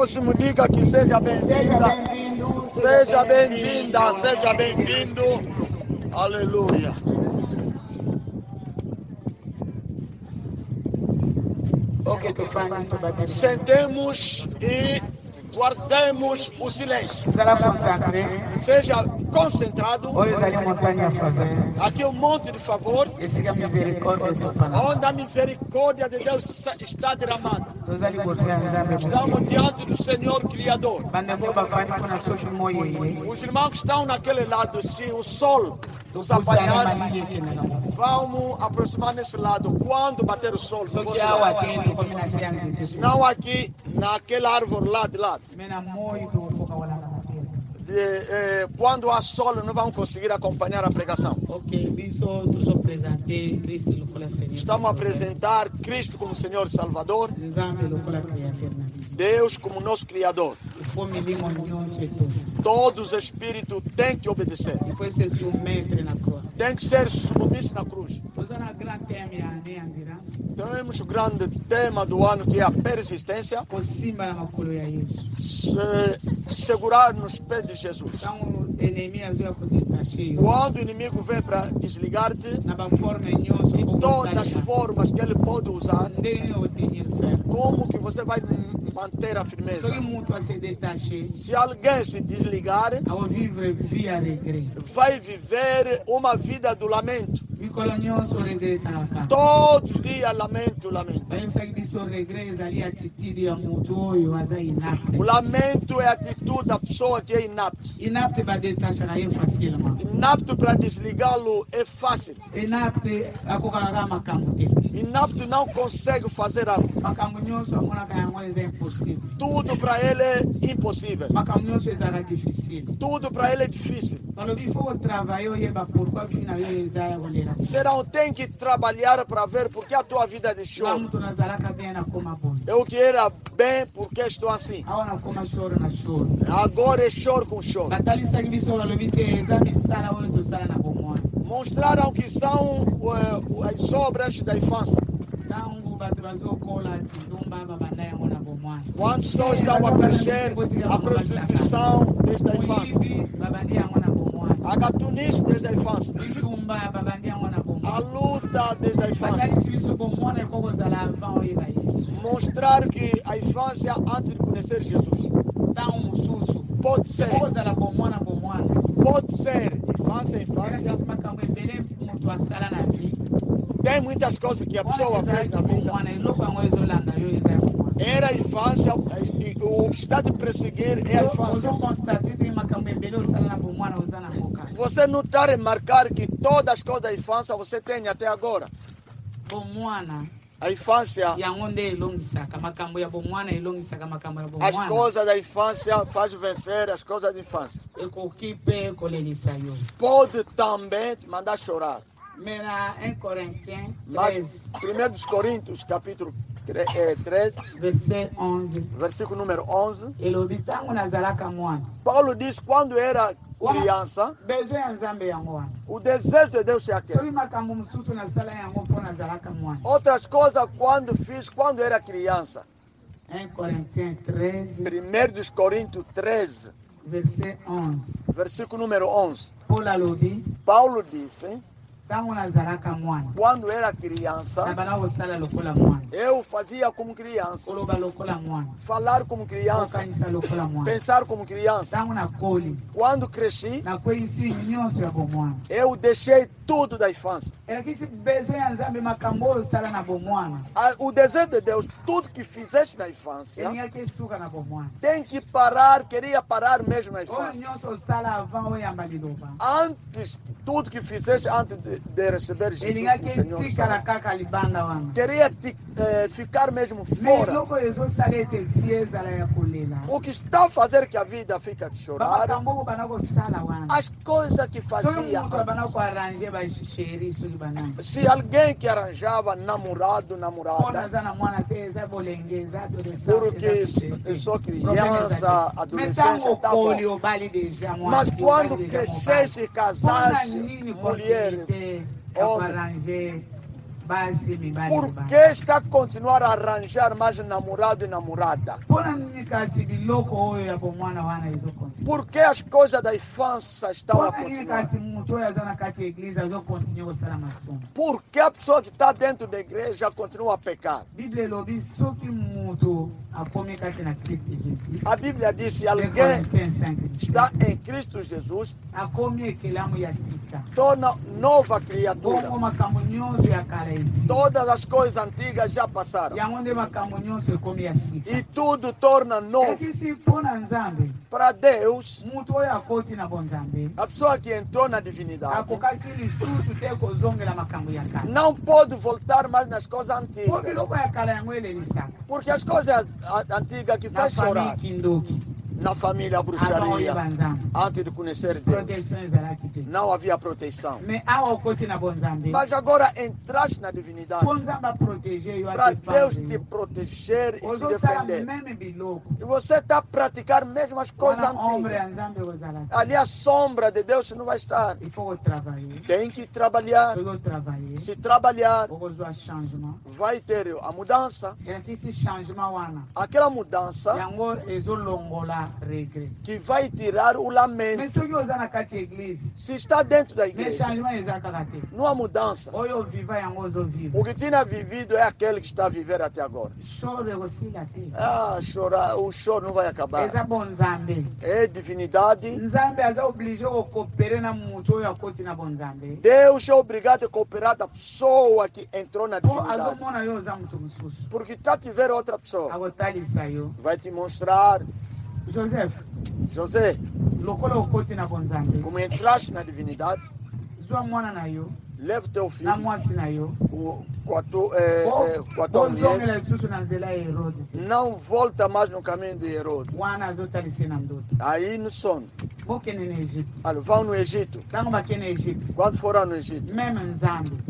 próximo diga que seja bem-vinda. Seja bem-vinda, seja bem-vindo. Aleluia. Sentemos e guardemos o silêncio. Seja concentrado. Aqui é um monte de favor. Onde a misericórdia de Deus está derramada. Estamos diante do Senhor Criador. Os irmãos que estão naquele lado, se o sol nos apanhar, vamos aproximar nesse lado. Quando bater o sol, não aqui, naquela árvore lá de lado. Quando há sol, não vão conseguir acompanhar a pregação. Estamos a apresentar Cristo como Senhor Salvador, Deus como nosso Criador. Todos os espíritos têm que obedecer. Tem que ser submisso na cruz. Temos o grande tema do ano, que é a persistência. Segurar nos pés de Jesus. Quando o inimigo vem para desligar-te, em todas as formas que ele pode usar, como que você vai manter a firmeza? Se alguém se desligar, vai viver uma vida do lamento. Todos os dias lamento. O lamento é a atitude da pessoa que é inapta. Inapto para desligá-lo é fácil. Inapto não consegue fazer algo. Tudo para ele é impossível. Tudo para ele é difícil. Você não tem que trabalhar para ver porque a tua vida é de choro. Eu que era bem porque estou assim. Agora é choro com choro. Mostraram que são as obras da infância. Quando pessoas estão a crescer, a prostituição desde a infância, a gatunice desde a infância, a luta desde a infância. Mostrar que a infância antes de conhecer Jesus. Pode ser. Pode ser. Infância. Tem muitas coisas que a pessoa fez na vida. Era a infância. O que está de perseguir é a infância. Você não está a remarcar que todas as coisas da infância você tem até agora. A infância, as coisas da infância fazem vencer as coisas da infância. Pode também mandar chorar. Mas 1 Coríntios, capítulo 3, versículo número 11. Paulo diz: quando era criança, o desejo de Deus é aquele. Outras coisas quando era criança. 1 Coríntios 13, versículo número 11. Paulo disse: quando era criança, eu fazia como criança, falar como criança, pensar como criança. Quando cresci, eu deixei tudo da infância. O desejo de Deus, tudo que fizeste na infância, tem que parar, queria parar mesmo na infância. Antes, tudo que fizeste antes de receber Jesus como Senhor, queria ficar mesmo fora. O que está a fazer que a vida fica de chorar, as coisas que fazia. Se alguém que arranjava namorada, porque eu sou criança, adolescente, tá bom. Mas quando crescesse e casasse, mulher, homem, Por que está a continuar a arranjar mais namorado e namorada? Por que as coisas da infância estão a continuar? Por que a pessoa que está dentro da igreja continua a pecar? A Bíblia diz que alguém está em Cristo Jesus, torna nova criatura. Todas as coisas antigas já passaram. E tudo torna novo. Para Deus, a pessoa que entrou na divindade não pode voltar mais nas coisas antigas. Porque as coisas antigas que faz chorar na família, a bruxaria, antes de conhecer Deus, não havia proteção. Mas agora entraste na divindade para Deus te proteger e te defender. E você está a praticar mesmo as coisas antigas. Ali a sombra de Deus não vai estar. Tem que trabalhar. Se trabalhar, vai ter a mudança. Aquela mudança que vai tirar o lamento. Se está dentro da igreja, não há mudança. O que tinha vivido é aquele que está a viver até agora. Chorar, o choro não vai acabar. É divindade. Deus é obrigado a cooperar da pessoa que entrou na divindade. Porque está a ver outra pessoa. Vai te mostrar. José, como entraste na divindade, leva teu filho não volta mais no caminho de Herodes. Aí no sono. Vão no Egito. Quando foram no Egito,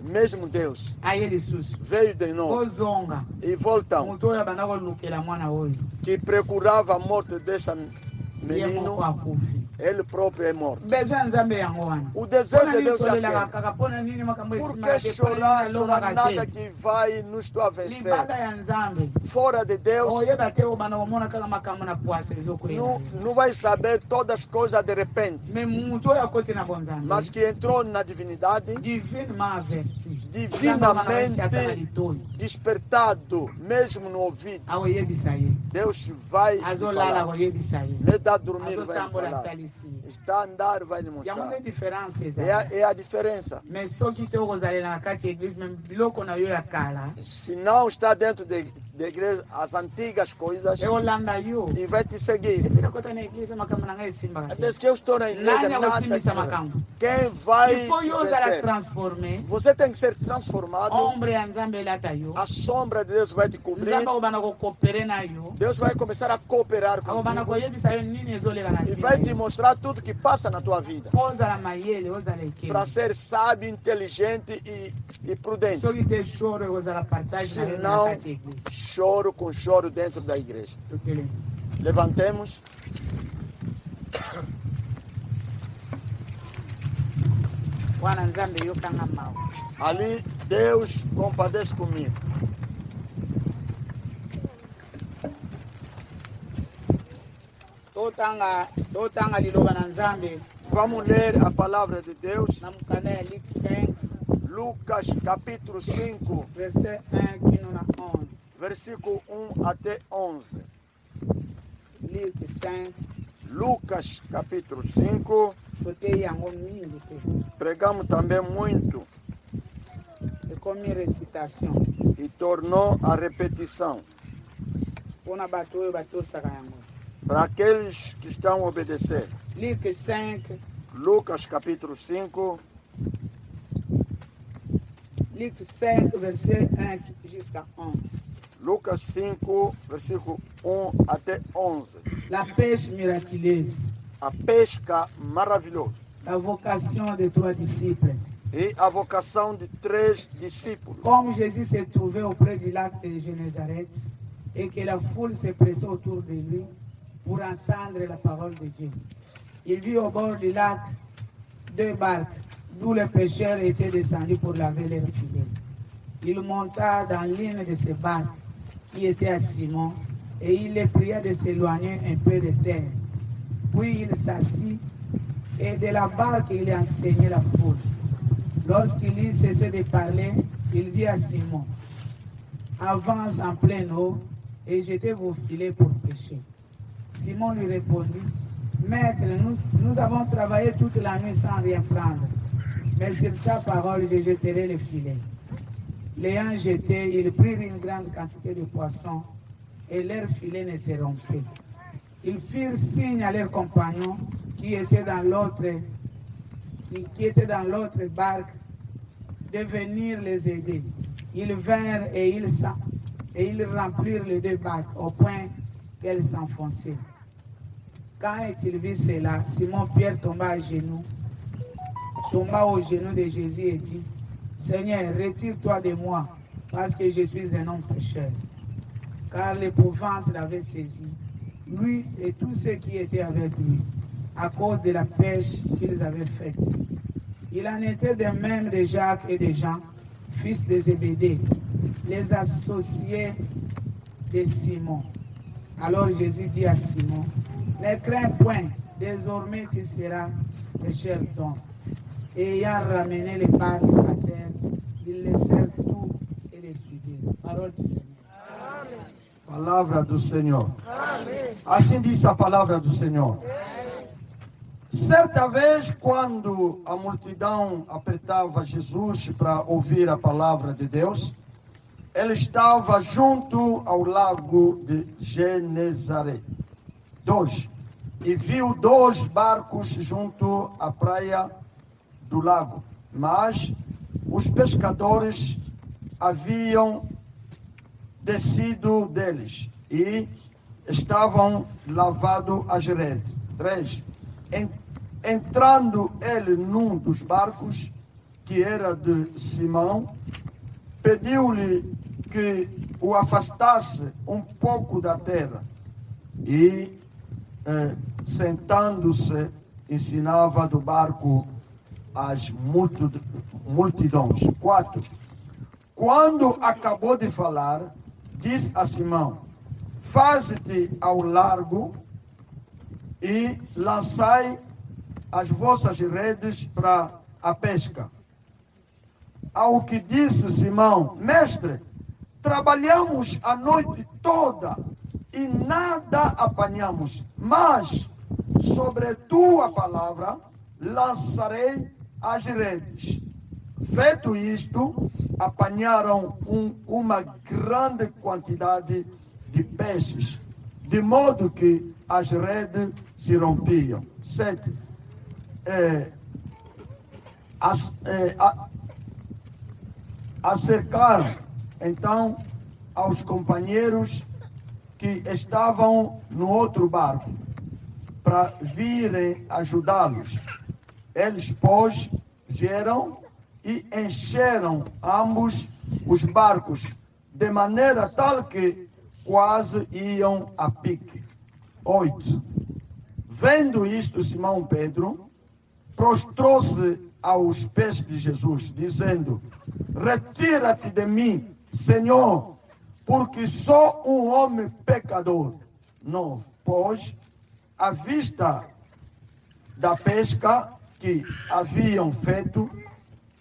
mesmo Deus veio de novo e voltam, que procurava a morte dessa menino, ele próprio é morto. O desejo de Deus é aquele. Por que chorar nada que vai nos vencer? Fora de Deus, não vai saber todas as coisas de repente. Mas que entrou na divindade, divinamente despertado, mesmo no ouvido, Deus vai falar. Nem dá dormir, vai falar. Está a andar, vai lhe mostrar. É a diferença. Se não está dentro da igreja, as antigas coisas, e vai te seguir. Desde que eu estou na igreja, quem vai te vencer? Você tem que ser transformado. A sombra de Deus vai te cobrir. Deus vai começar a cooperar contigo e vai te mostrar tudo que passa na tua vida, para ser sábio, inteligente e prudente. Senão, choro com choro dentro da igreja. Levantemos. Ali Deus compadece comigo. Vamos ler a palavra de Deus. Lucas capítulo 5, versículo 1 até 11. Lucas capítulo 5. Pregamos também muito. E tornou a repetição. Para aqueles que estão a obedecer. Lucas capítulo 5. Verset 1 jusqu'à 11. Lucas 5, versículo 1 até 11. La pêche miraculeuse. A pesca maravilhosa. La vocation de 3 disciples. E a vocação de 3 discípulos. Comme Jésus se trouvait auprès du lac de Genezareth et que la foule se pressait autour de lui pour entendre la parole de Dieu. Il vit au bord du lac 2 barques d'où les pêcheurs étaient descendus pour laver leurs filets. il monta dans l'une de ses barques qui était à Simon et il les pria de s'éloigner un peu de terre. Puis il s'assit et de la barque il enseignait la foule. Lorsqu'il eut cessé de parler, il dit à Simon, avance en pleine eau et jetez vos filets pour pêcher. Simon lui répondit, Maître, nous avons travaillé toute la nuit sans rien prendre, mais sur ta parole, je jeterai le filet. L'ayant jeté, ils prirent une grande quantité de poissons et leur filet ne se rompait. Ils firent signe à leurs compagnons qui étaient dans l'autre barque de venir les aider. Ils vinrent et ils remplirent les deux barques au point qu'elles s'enfonçaient. Quand il vit cela, Simon-Pierre tomba aux genoux de Jésus et dit, Seigneur, retire-toi de moi, parce que je suis un homme pécheur. Car l'épouvante l'avait saisi, lui et tous ceux qui étaient avec lui, à cause de la pêche qu'ils avaient faite. Il en était de même de Jacques et de Jean, fils de Zébédée, les associés de Simon. Alors Jésus dit à Simon, ne crains point, désormais tu seras pécheur d'hommes. Et ayant ramené les barques à terre, ils laissèrent tout et les suivirent. Parole du Seigneur. Amém. Palavra do Senhor. Amém. Assim diz a palavra do Senhor. Amém. Certa vez, quando a multidão apertava Jesus para ouvir a palavra de Deus, ele estava junto ao lago de Genezaré. 2. E viu 2 barcos junto à praia do lago, mas os pescadores haviam descido deles e estavam lavando as redes. 3. Entrando ele num dos barcos, que era de Simão, pediu-lhe que o afastasse um pouco da terra e, sentando-se, ensinava do barco as multidões. 4. Quando acabou de falar, disse a Simão, faze-te ao largo e lançai as vossas redes para a pesca. Ao que disse Simão, mestre, trabalhamos a noite toda e nada apanhamos, mas sobre tua palavra lançarei as redes. Feito isto, apanharam uma grande quantidade de peixes, de modo que as redes se rompiam. 7. Acercaram então aos companheiros que estavam no outro barco para virem ajudá-los. Eles, pois, vieram e encheram ambos os barcos, de maneira tal que quase iam a pique. 8. Vendo isto, Simão Pedro prostrou-se aos pés de Jesus, dizendo, retira-te de mim, Senhor, porque sou um homem pecador. 9. Pois, à vista da pesca que haviam feito,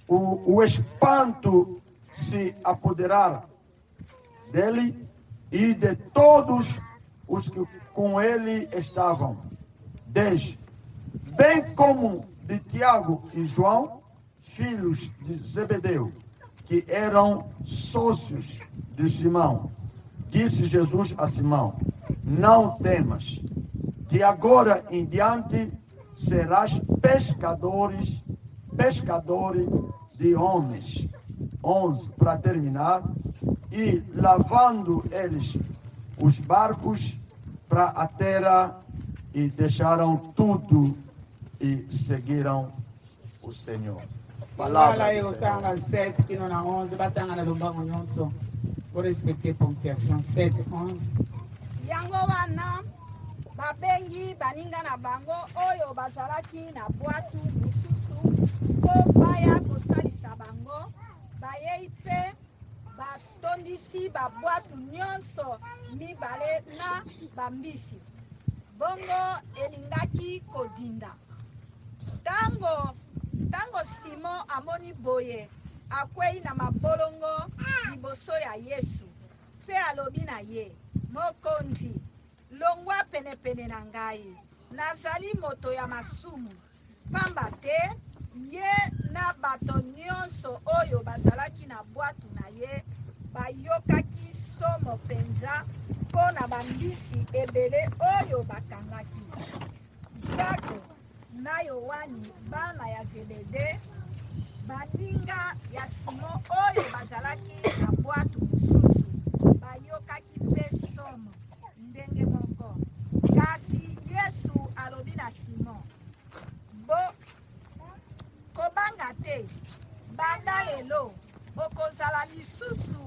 o espanto se apoderar dele e de todos os que com ele estavam. 10. Bem como de Tiago e João, filhos de Zebedeu, que eram sócios de Simão. Disse Jesus a Simão, não temas, de agora em diante serás pescadores de homens. 11, para terminar, e lavando eles os barcos para a terra e deixaram tudo e seguiram o Senhor. Palavra do Senhor. 7, que não na 11, batanga na lumbango nyonso. Vou respeitar pontuação. 7, 11. Yango wana babengi baninga na bango oyo bazalaki na bwatu misusu po baya kosalisa bango bayei pe batondisi babwatu nyonso mibale na bambisi bongo elingaki kodinda tango Simon amoni boye akwei na mabolongo liboso ya Yesu mpe alobi na ye mokonzi longwa penepene na ngai nazali moto ya masumu pamba te ye na bato nyonso oyo bazalaki na bwatu na ye bayokaki somo penza mpo na bambisi ebele oyo bakangaki. Jacques na Yohani bana ya Zebede baninga ya Simon oyo bazalaki na bwatu mosusu bayokaki mpe somo ndenge moko. Kasi Yesu alobi na Simon kobanga te, banda lelo okozala lisusu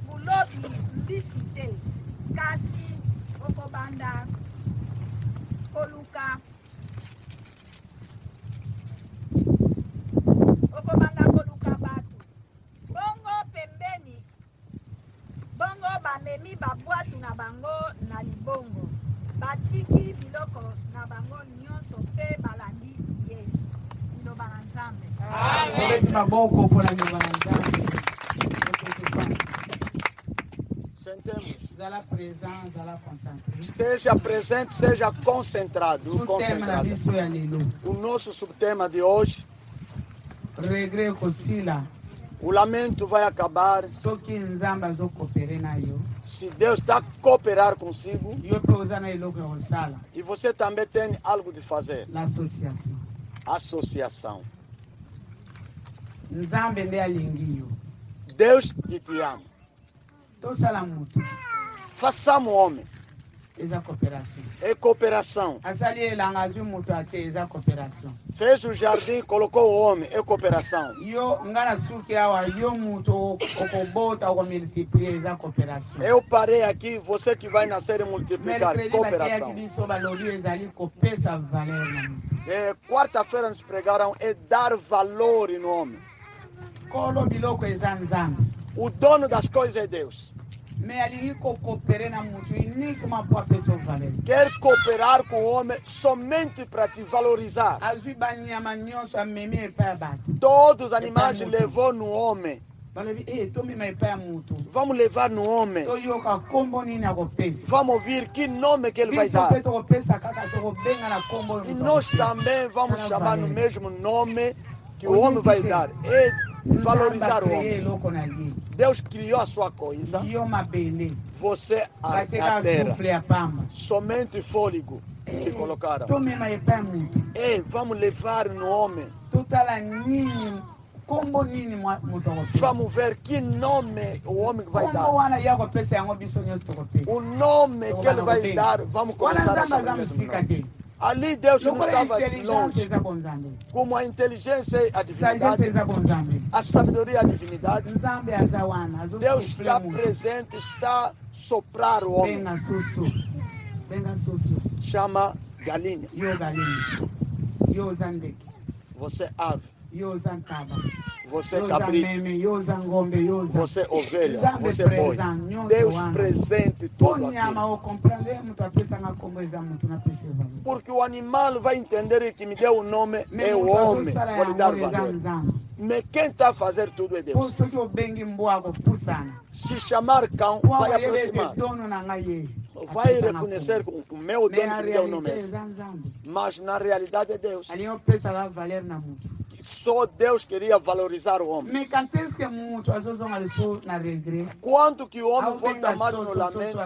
mulobi mbisi te, kasi okobanda koluka batu. Bongo pembeni bongo bamemi babwatu na bango na libongo batiki biloko na bango nyonso mpe balandi Yesu. Liloba na Nzambe. Sentemos. Zala présent, zala concentré. Esteja presente, seja concentrado. O nosso subtema de hoje, regret kosila. O lamento vai acabar se Deus está a cooperar consigo e você também tem algo de fazer. Associação. Deus que te ama. Façamos homem. É cooperação. Fez o jardim, colocou o homem. É cooperação. Eu parei aqui, você que vai nascer e multiplicar. Cooperação. Quarta-feira nos pregaram é dar valor no homem. O dono das coisas é Deus. Quer cooperar com o homem somente para te valorizar. Todos os animais levou no homem. Vamos levar no homem. Vamos ouvir que nome que ele vai dar. E nós também vamos chamar no mesmo nome que o homem vai dar. Valorizar o homem. Deus criou a sua coisa. Você a terra. Somente fôlego que colocaram. Vamos levar no homem. Vamos ver que nome o homem vai dar. O nome que ele vai dar, vamos começar a chamar mesmo nome. Ali Deus não estava longe. Como a inteligência e a divindade, a sabedoria e a divindade, Deus está presente, está a soprar o homem. Chama galinha. Você ave. Você cabrito, você ovelha, você boi. Deus presente todo aquilo. Porque o animal vai entender que me deu o nome é o homem, vou lhe dar valor. Mas quem está a fazer tudo é Deus. Se chamar cão, vai aproximar. Vai reconhecer que o meu dono que me deu o nome é esse. Mas na realidade é Deus. Só Deus queria valorizar o homem. Quanto que o homem volta mais no lamento,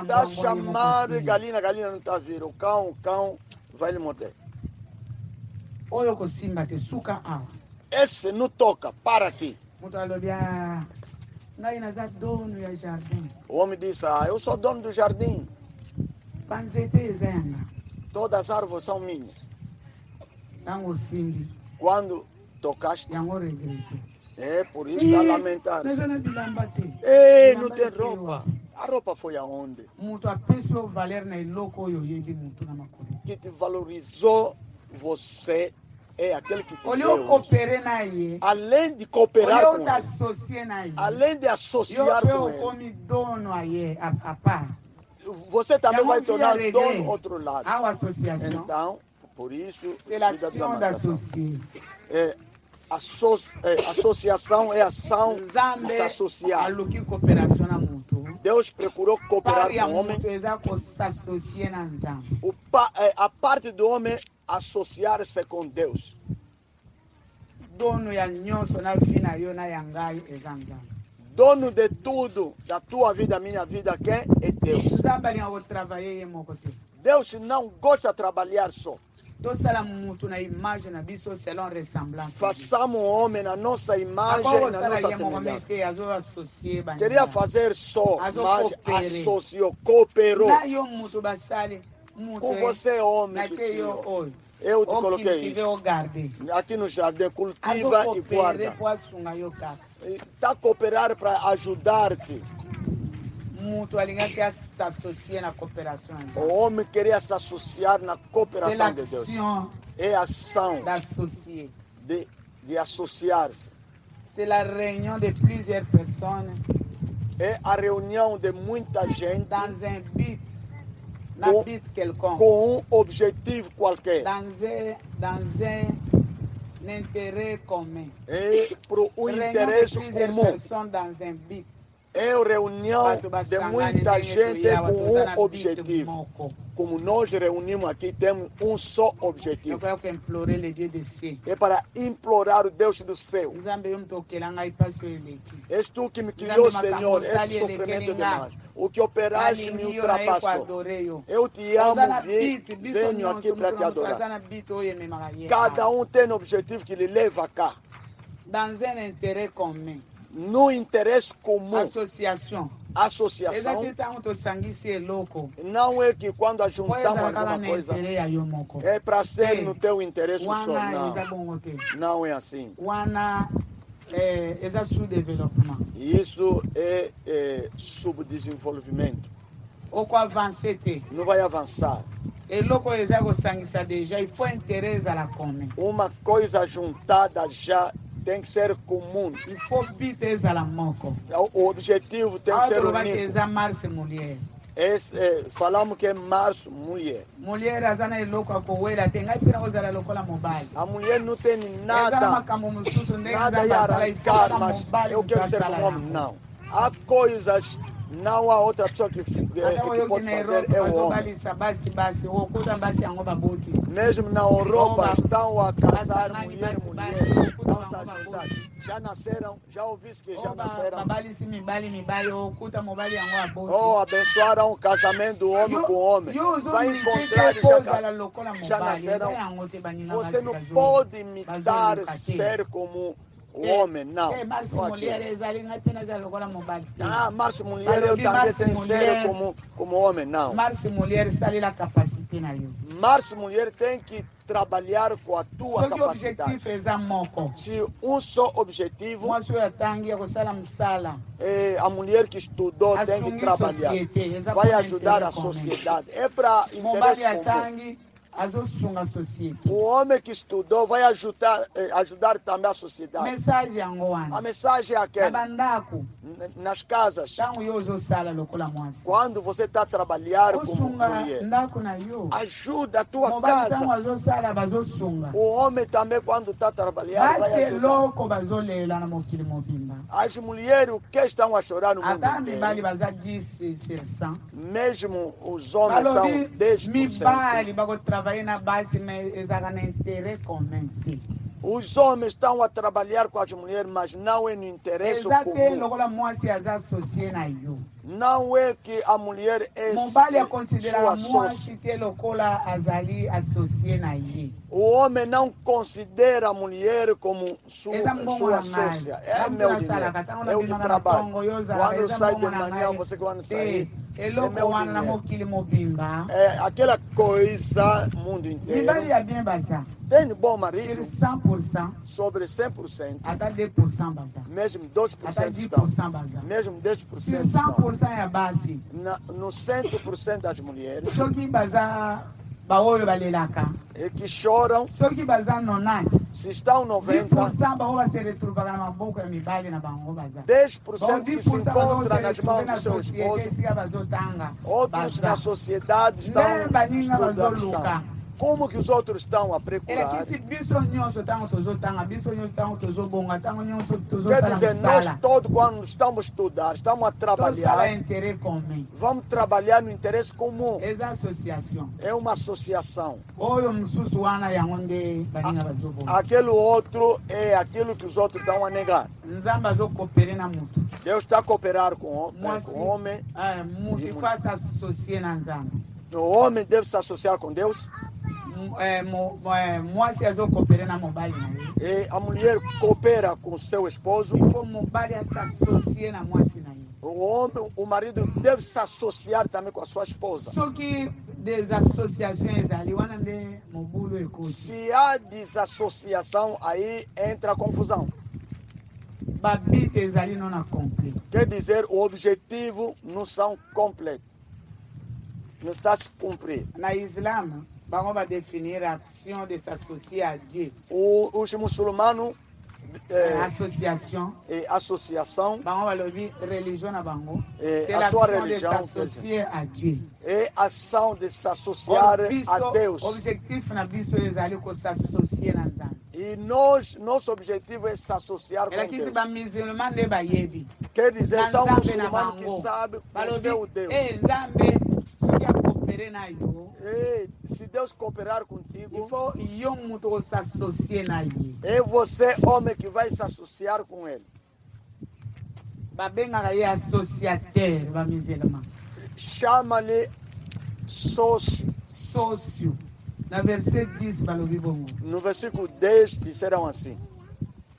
está chamando galinha, galinha não está vindo. O cão vai lhe morder. Esse não toca, para aqui. O homem disse, eu sou dono do jardim. Todas as árvores são minhas. Quando tocaste, por isso está lamentando. Não tem roupa. A roupa foi aonde? Que te valorizou você é aquele que te olha deu. coopere na ele, Além de cooperar olha com te ele, associar na ele, além de associar eu com ele, como dono aí a par. você também Já vai não tornar via dono reggae. do outro lado. Há uma associação, Então, por isso, c'est precisa de l'action lamentação. d'associer. Associação é ação de se Nzambe associar. aluki cooperação na mutu. Deus procurou cooperar Pari ya com o homem. mutu eza ko s'associer na Nzambe. A parte do homem associar-se com Deus. Dono ya nyonso na vi na yo na ya ngai eza Nzambe. Dono de tudo, da tua vida, minha vida, quem é Deus? Nzambe alinga kotravailler ye moko te. Deus não gosta de trabalhar só. Tosala mutu na image na biso selon ressemblance. Façamos o homem na nossa imagem e na nossa semelhança. Queria fazer só, mas associou, cooperou. Com você, homem, que eu te coloquei isso. Aqui no jardim, cultiva e guarda. Está a cooperar para ajudar-te. O homem queria se associar na cooperação de Deus. É a ação de associar-se. C'est la réunion de plusieurs personnes. É a reunião de muita gente dans un but, quelconque. Com um objetivo qualquer. Dans un intérêt commun. É para o interesse comum. Personnes dans un but. É a reunião de muita gente com um objetivo. Como nós reunimos aqui, temos um só objetivo. É para implorar o Deus do céu. És tu que me criou, Senhor, esse sofrimento demais. O que operaste me ultrapassou. Eu te amo, venho aqui para te adorar. Cada um tem um objetivo que lhe leva cá. Dans un intérêt commun. No interesse comum. Associação. Não é que quando ajuntamos alguma coisa é para ser no teu interesse só. Não é assim. Isso é subdesenvolvimento. Não vai avançar. Uma coisa juntada já tem que ser comum. O objetivo tem que ser único. Falamos que é março, mulher. A mulher não tem nada a arrancar, mas eu quero ser como homem. Não. Há coisas, não há outra pessoa que pode fazer, é o homem. Mesmo na Europa estão a casar mulher e mulher. Já nasceram, já ouviste que já nasceram. Abençoaram o casamento do homem com o homem. Vai encontrar já nasceram. Você não pode imitar ser como o homem, não. Márcio mulher, eu também tenho que ser como homem, não. Márcio mulher está ali na capacidade. Márcio mulher tem que trabalhar com a tua capacidade. Se um só objetivo, a mulher que estudou tem que trabalhar. Vai ajudar a sociedade. É para interesse comum. O homem que estudou vai ajudar também a sociedade. A mensagem é aquela. Nas casas. Quando você está trabalhando como mulher, ajuda a tua casa. O homem também, quando está trabalhando, vai ajudar. As mulheres que estão a chorar no mundo inteiro, mesmo os homens são 10%. Os homens estão a trabalhar com as mulheres, mas não é no interesse comum. Não é que a mulher é sua sócia. O homem não considera a mulher como sua sócia. É meu dinheiro. É o de trabalho. Quando sai de manhã, você quando sair. É meu dinheiro. É aquela coisa, mundo inteiro. Tem bom marido sobre 100%. Mesmo 2% estão. Mesmo 10% estão. No 100% das mulheres. e que choram. soki baza 90 Se estão 90, 10% bango base retrouvaga na maboko ya mibali na bango baza 10% que se 10% encontram nas mãos na do seu société esposo, esika bazotanga outros na baza sociedade estão nde baninga estudando. bazoluka Como que os outros estão a procurar? elakisi biso nyonso ntango tozotanga biso nyonso ntango tozobonga ntango nyonso Quer tozosala dizer, nós mosala todos, quando estamos a estudar, estamos a tosala trabalhar, intérêt commun vamos trabalhar no interesse comum. eza association É uma associação. oyo mosusu wana yango nde baninga bazobonga Aquele outro é aquilo que os outros estão a negar. nzambe azokopere na mutu Deus está a cooperar com o mwasi homem. mutu ifo asassocie na nzambe O homem deve se associar com Deus. mwasi azokopere na mobali na ye E a mulher coopera com seu esposo. ifo mobali asassocie na mwasi na ye O homem, o marido deve se associar também com a sua esposa. soki des associations ezali wana nde mobulu ekoti Se há desassociação, aí entra a confusão. babite ezali non accompli Quer dizer, o objetivo não são completos. Não está a se cumprir. na islam bango badefinir action de s'associer à Dieu Os muçulmanos, association associação, bango balobi religion na bango a c'est sua l'action de religião, s'associer à Dieu é ação de se associar a Deus. objectif na biso ezali kosassocie na nzambe E nosso objetivo é se associar com elakisi Deus. bamusulman nde bayebi Quer dizer, na são nzambe na muçulmanos que bango sabem o balobi seu Deus. nzambe soki akopere na yo E se Deus cooperar il contigo, faut yo mutu osassocie na ye é você, homem, que vai se associar com Ele. babengaka ye associateur bamusulman Chama-lhe sócio. socio na verset 10 balobi bongo No versículo 10 disseram assim: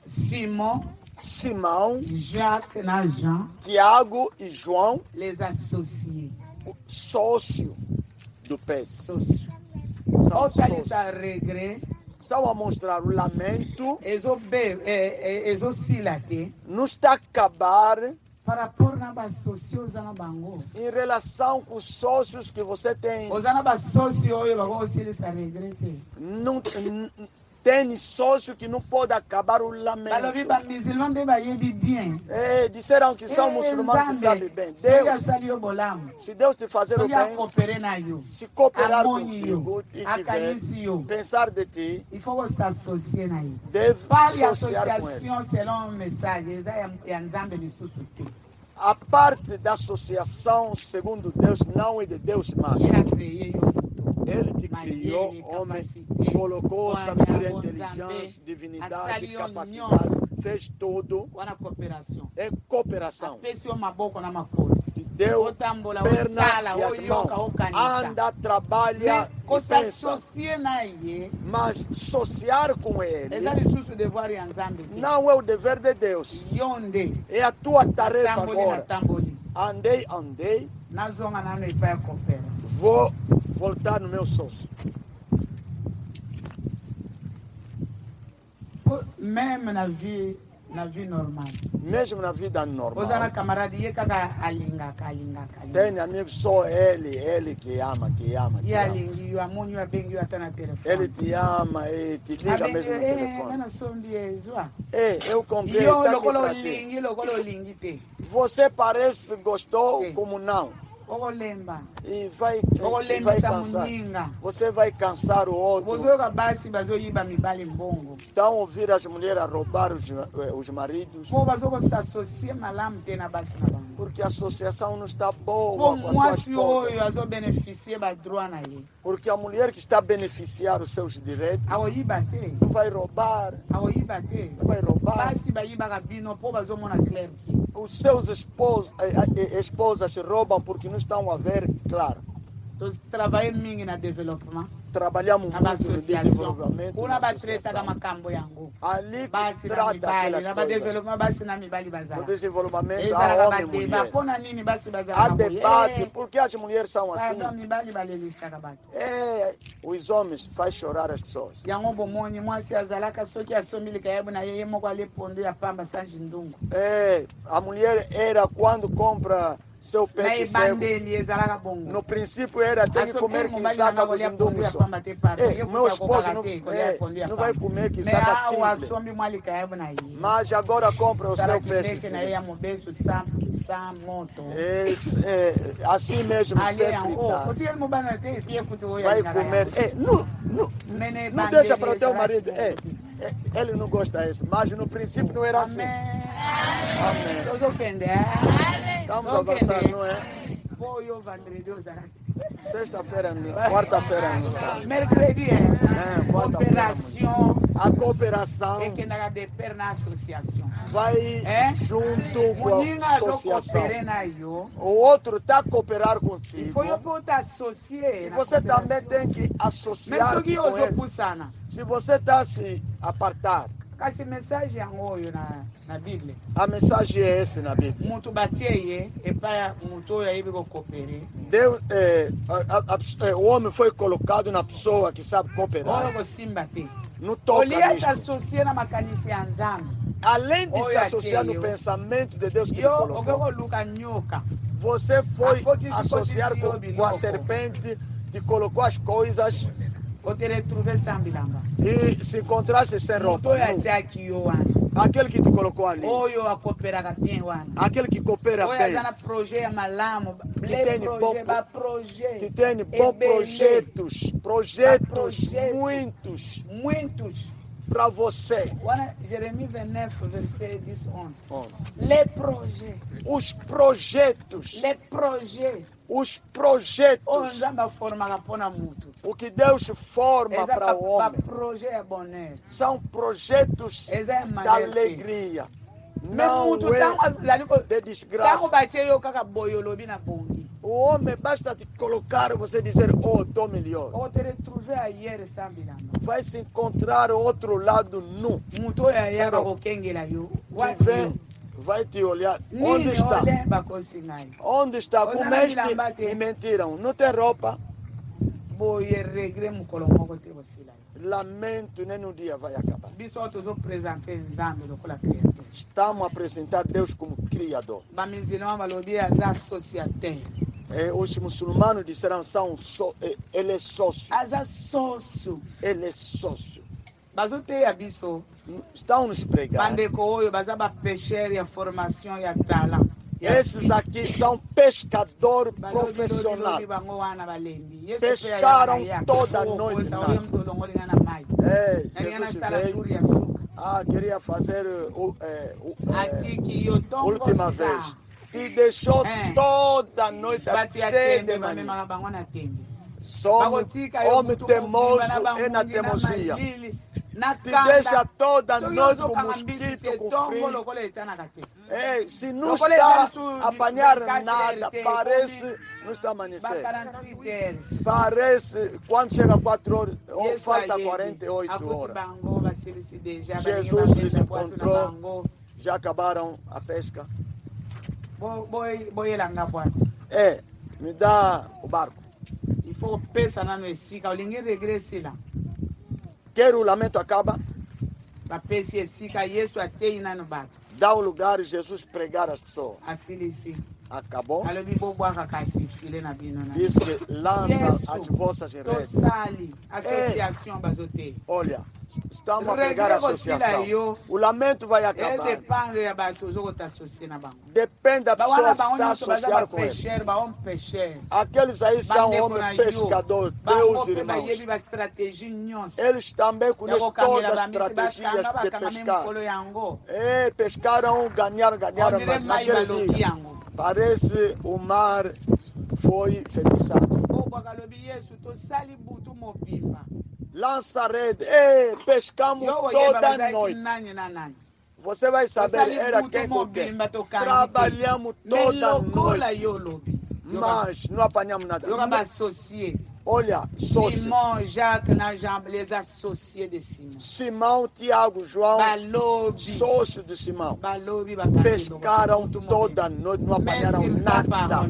Simon Simão, Jacques na Jean Tiago e João, les associés o sócio do peixe. socio São otalisa sócios. regret Estão a mostrar o lamento. ezosila te Não está a acabar par rapport na basocio oza na bango em relação com os sócios que você tem. oza na basocio oyo bakokosilisa regret te Não tem sócio que não pode acabar o balobi lamento. bamusulman nde bayebi bien Disseram que são muçulmanos que sabem bem. soki Deus, asali yo bolamu se Deus te fazer o soki bem, akopere na yo se cooperar amoni yo contigo e tiver, akanisi yo pensar de ti, il faut kosassocie na ye deve pari associar com ele. association selon message eza ya nzambe lisusu te A parte da associação, segundo Deus, não é de Deus mais. ye akreye yo Ele te criou, homem, colocou sabedoria, inteligência, divindade, capacidade, fez tudo. wana coopération É cooperação. apesi yo maboko na makolo Te deu otambola perna osala e as oyoka mãos. okanisa Anda, trabalha me e pensa. kosassocie na ye Mas associar com ele eza lisusu devoir ya nzambe te não é o dever de Deus. yo nde É a tua tarefa tamboli agora. natamboli Andei, nazonga nano epai ya kopera vou voltar no meu sócio. même na vie normale Mesmo na vida oza na normal. camarade ye kaka alingaka Tem amigos só ele que ama. ye alingi yo amoni yo abengi yo ata na Ele telefone te ama e te liga mesmo no telefone. ngana sombi ezwa Eu comprei, yo está aqui lokola pra ti. olingi lokola olingi te Você parece gostou Sim. como não. okolemba E vai okolembisa cansar. moninga Você vai cansar o outro. bozoyoka basi bazoyiba mibali mbongo Então ouvir as mulheres a roubar os maridos. po bazokosassocie malamu te na basi na bango Porque a associação não está boa po com a sua mwasi oyo esposa. azobeneficie badroit na ye Porque a mulher que está a beneficiar os seus direitos akoyiba te não vai roubar. akoyiba te Não vai roubar. basi bayibaka bino po bazomona clair te Os seus esposas roubam porque não estão a ver, claro. totravaille mingi na développement Trabalhamos na muito no bassociation desenvolvimento. kuna na batretaka associação. makambo yango Ali que basi na trata mibali aquelas na coisas. badevelopement basi na mibali No bazala desenvolvimento há ezalaka homem e badeba mulher. mpona nini basi Há bazalaka debate. Por que as mulheres são pardon assim? mibali balelisaka bato Os homens fazem chorar as pessoas. yango bomoni mwasi azalaka soki asombi likayabu na ye ye moko alepondo ya pamba sanji ndungu A mulher era quando compra seu peixe seco. No princípio era ter que comer quisaca dos indungos só. Meu esposo não vai comer quisaca simples. Mas agora compra o seu peixe seco. Assim mesmo, sem fritar. Vai comer. Não deixa para o teu marido. Ele não gosta disso. Mas no princípio não era assim. Amém. Vamos avançar, não é? Sexta-feira, quarta-feira. Mercredi Cooperação. A cooperação é que na de perna associação. vai junto com a associação. O outro está a cooperar contigo. E você também tem que associar com ele. Se você está a se apartar. Essa mensagem na Bíblia. A mensagem é essa na Bíblia. Deus, o homem foi colocado na pessoa que sabe cooperar. Não toca nisto. Além de se associar no pensamento de Deus que ele colocou, você foi associar com a serpente que colocou as coisas e se encontrasse sem roupa. Aquele que te colocou ali. Aquele que coopera bem. Que tem bons projetos, muitos para você. Jeremias 29, verset 10, 11. Os projetos. Os projetos. O que Deus forma para o homem são projetos da alegria. Não de desgraça. O homem basta te colocar e você dizer, estou melhor. Vai se encontrar outro lado nu. Vai te olhar. Onde está? Onde está? Comeste e mentiram. Não tem roupa. Lamento, nem no dia vai acabar. Estamos a apresentar Deus como Criador. Os muçulmanos disseram ele é sócio. Ele é sócio. Estão nos pregando. Esses aqui são pescadores profissionais. Pescaram toda a noite. Jesus veio. Queria fazer última vez. E deixou toda a noite até de manhã. Homem teimoso é na teimosia. Te deixa toda a noite com mosquito, com frio. Se não está a apanhar nada, parece não está amanhecer. Parece quando chega 4 horas, ou falta 48 horas. Jesus lhes encontrou, já acabaram a pesca. Me dá o barco. Quero o lamento acaba. Dá o lugar Jesus pregar as pessoas. Acabou. Diz que lança as vossas redes. Olha, estamos a pregar a associação. O lamento vai acabar. Depende da pessoa que está associada com ele. Aqueles aí são homens pescadores, teus irmãos. Eles também conhecem todas as estratégias de pescar. Pescaram, ganharam, mas naquele dia parece o mar foi feitiçado. Lança a rede. Pescamos toda a noite. Você vai saber, era quem com quem. Trabalhamos toda a noite. Mas não apanhamos nada. Olha, sócio. Simão, Jacques, les associés de Simão. Simão, Tiago, João, sócio de Simão. Pescaram toda a noite, não apanharam nada.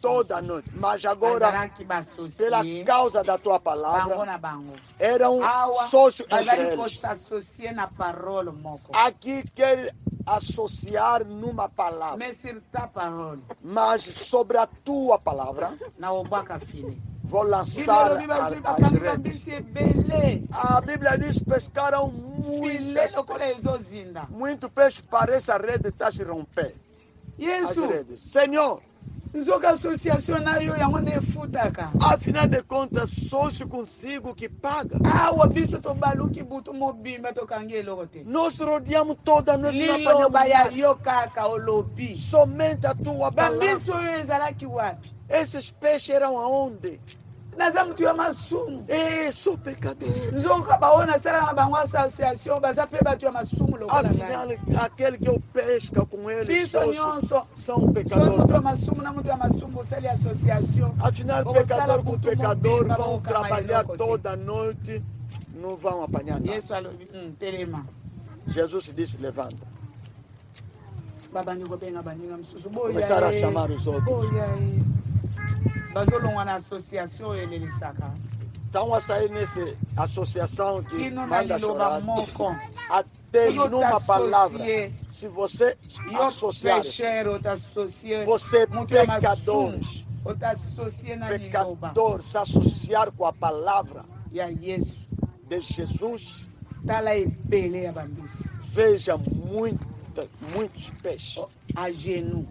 Toda a noite. Mas agora, pela causa da tua palavra, eram sócios entre eles. Aqui associar numa palavra. Mais sur ta parole. Mas sobre a tua palavra, Na obaka file. vou lançar as redes. A Bíblia diz: pescaram muito peixe, parece a rede está se romper. As redes. Senhor, afinal de contas, sócio consigo que paga. Nós rodeamos toda a noite. Somente a tua palavra. Esses peixes eram aonde? Sou pecador. Afinal, aquele que eu pesca com eles são pecadores. Afinal, pecador com pecador vão trabalhar toda noite, não vão apanhar nada. Jesus disse: levanta. Começaram a chamar os outros. Estão a sair nessa associação que manda chorar. Até numa palavra, se você associar, você pecadores, pecador se associar com a palavra de Jesus, veja muitos peixes ajoelhados,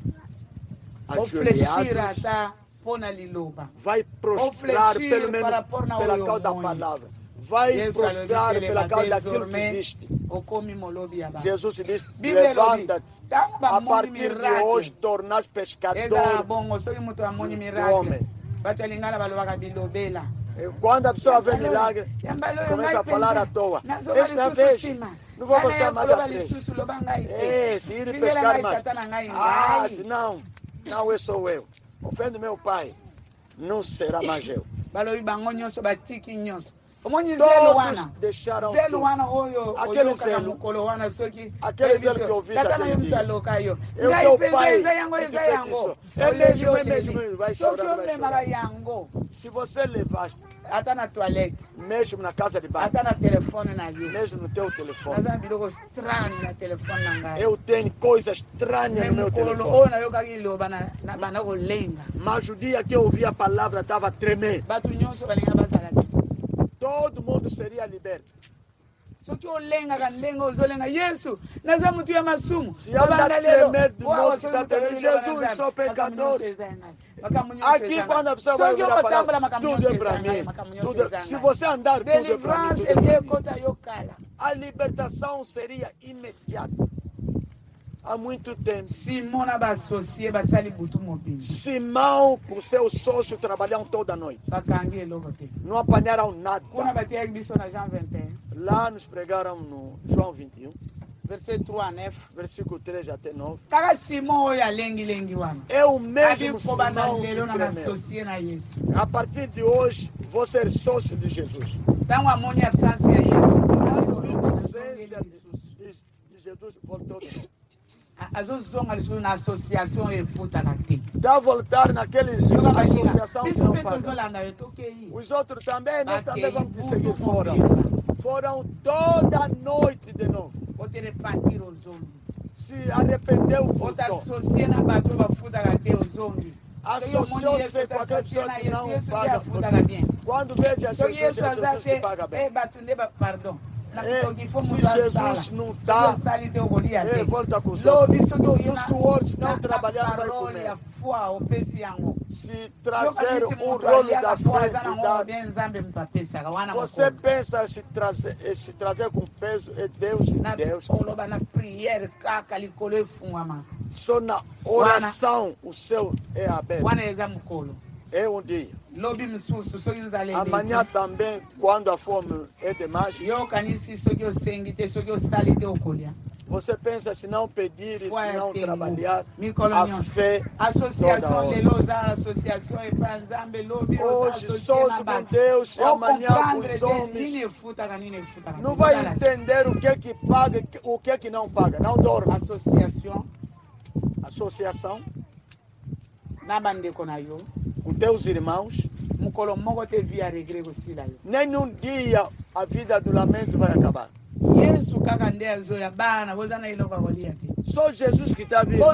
vai prostrar pelo menos pela causa da palavra, vai prostrar pela causa daquilo que viste. Jesus disse: levanta-te, a partir de hoje tornas pescador do homem. Quando a pessoa vê milagre, começa a falar à toa. Esta vez, não vou pescar mais a três. Se ir pescar mais. Não sou eu. Ofende meu pai, não será mais eu. Todos deixaram aquele zelo que eu vi naquele dia. Eu teu pai, ele mesmo vai chorar. Se você levaste, mesmo na casa de banho, mesmo no teu telefone, eu tenho coisas estranhas no meu telefone. Mas o dia que eu ouvi a palavra estava tremendo. Todo mundo seria liberto. Se anda tremendo de novo, Jesus, sou pecador. Aqui, quando a pessoa vai ouvir a palavra, tudo é para mim. Se você andar, tudo é para mim. A libertação seria imediata. Há muito tempo, Simão com seu sócio trabalharam toda a noite. Não apanharam nada. Lá nos pregaram no João 21. Versículo 3 até 9. É o mesmo Simão que tremeu. A partir de hoje, vou ser sócio de Jesus. A presença de Jesus voltou de novo. Está a voltar naquele associação. Os outros também, nós também vamos te seguir fora. Foram toda a noite de novo. Se arrependeu, voltou. Associou-se com aquela pessoa que não paga. Quando veja Jesus, Jesus que paga bem. Se Jesus não está, ele volta com os outros. O suor, se não trabalhar, vai comer. Se trazer um rolo da frente, você pensa se trazer com peso, é Deus e Deus. Só na oração o céu é aberto. É um dia. Amanhã também, quando a fome é demais, você pensa se não pedir e se não trabalhar, a fé hoje sós com Deus e amanhã com os homens. Não vai entender o que é que paga, o que é que não paga. Não dorme. Associação com teus irmãos. Nenhum dia a vida do lamento vai acabar. Só Jesus que está vindo.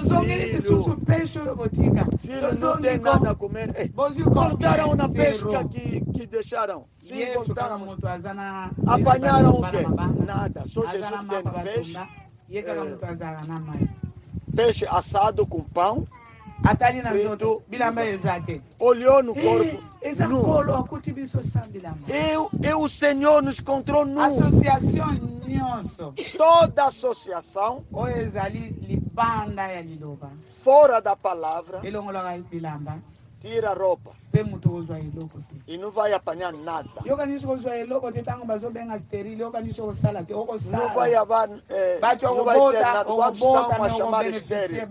Filho não tem nada a comer. Voltaram na pesca que deixaram. Sim, voltaram. Apanharam o quê? Nada. Só Jesus tem peixe. Peixe assado com pão. Frito, olhou no corpo e o Senhor nos encontrou nu. Toda associação fora da palavra tira a roupa e não vai apanhar nada. Não vai ter nada. Quando estão a chamar estéril,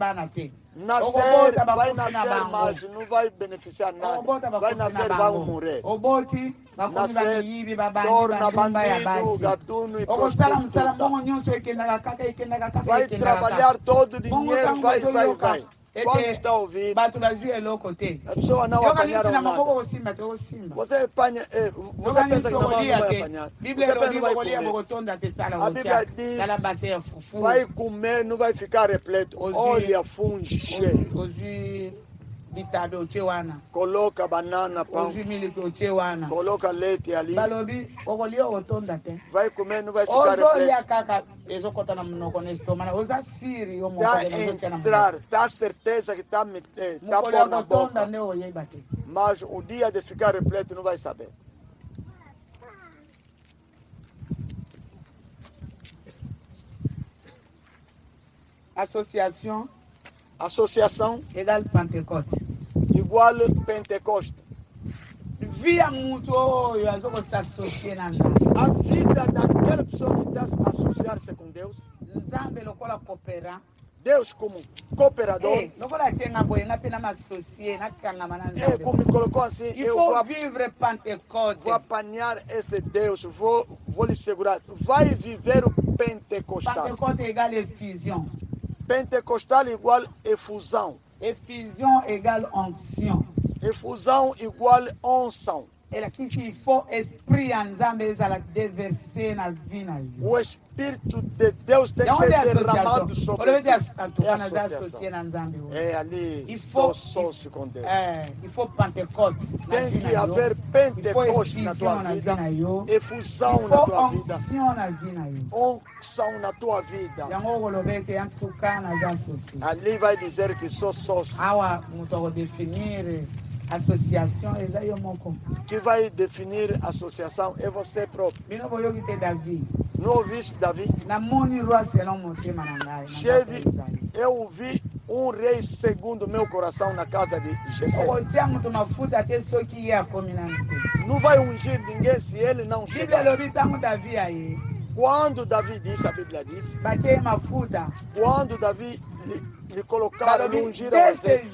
nascer, vai nascer, mas não vai beneficiar nada. Vai nascer, vai morrer. Nascer, torna bandido, gatuno e prostituta. Vai trabalhar todo o dinheiro, vai. Quando está ouvindo, a pessoa não apanharam nada. Você apanha, você pensa que não vai apanhar. A Bíblia diz, vai comer, não vai ficar repleto. Olha, funge cheio. Coloca banana, pão. Coloca leite ali. Vai comer, não vai ficar repleto. Está certeza que está por na boca. Mas o dia de ficar repleto não vai saber. Associação igual Pentecoste. Igual Pentecoste. Via muito se associar na a vida daquela pessoa que está a associar-se com Deus. Deus como cooperador. Como me colocou assim, eu vou apanhar esse Deus, vou lhe segurar. Vai viver o pentecostal. Pentecoste igual efusão. Pentecostal igual efusão. Efusão igual onction. Efusão igual unção. O Espírito de Deus tem que ser derramado sobre ti. É ali, estou sócio com Deus. Tem que haver Pentecoste na tua vida, efusão na tua vida, unção na tua vida. Ali vai dizer que sou sócio. Associação que vai definir a associação é você próprio. Não ouviste Davi? Eu vi um rei segundo meu coração na casa de Jessé. Não vai ungir ninguém se ele não chegar. Quando Davi disse, a Bíblia diz, quando Davi lhe colocaram, lhe ungiram azeite.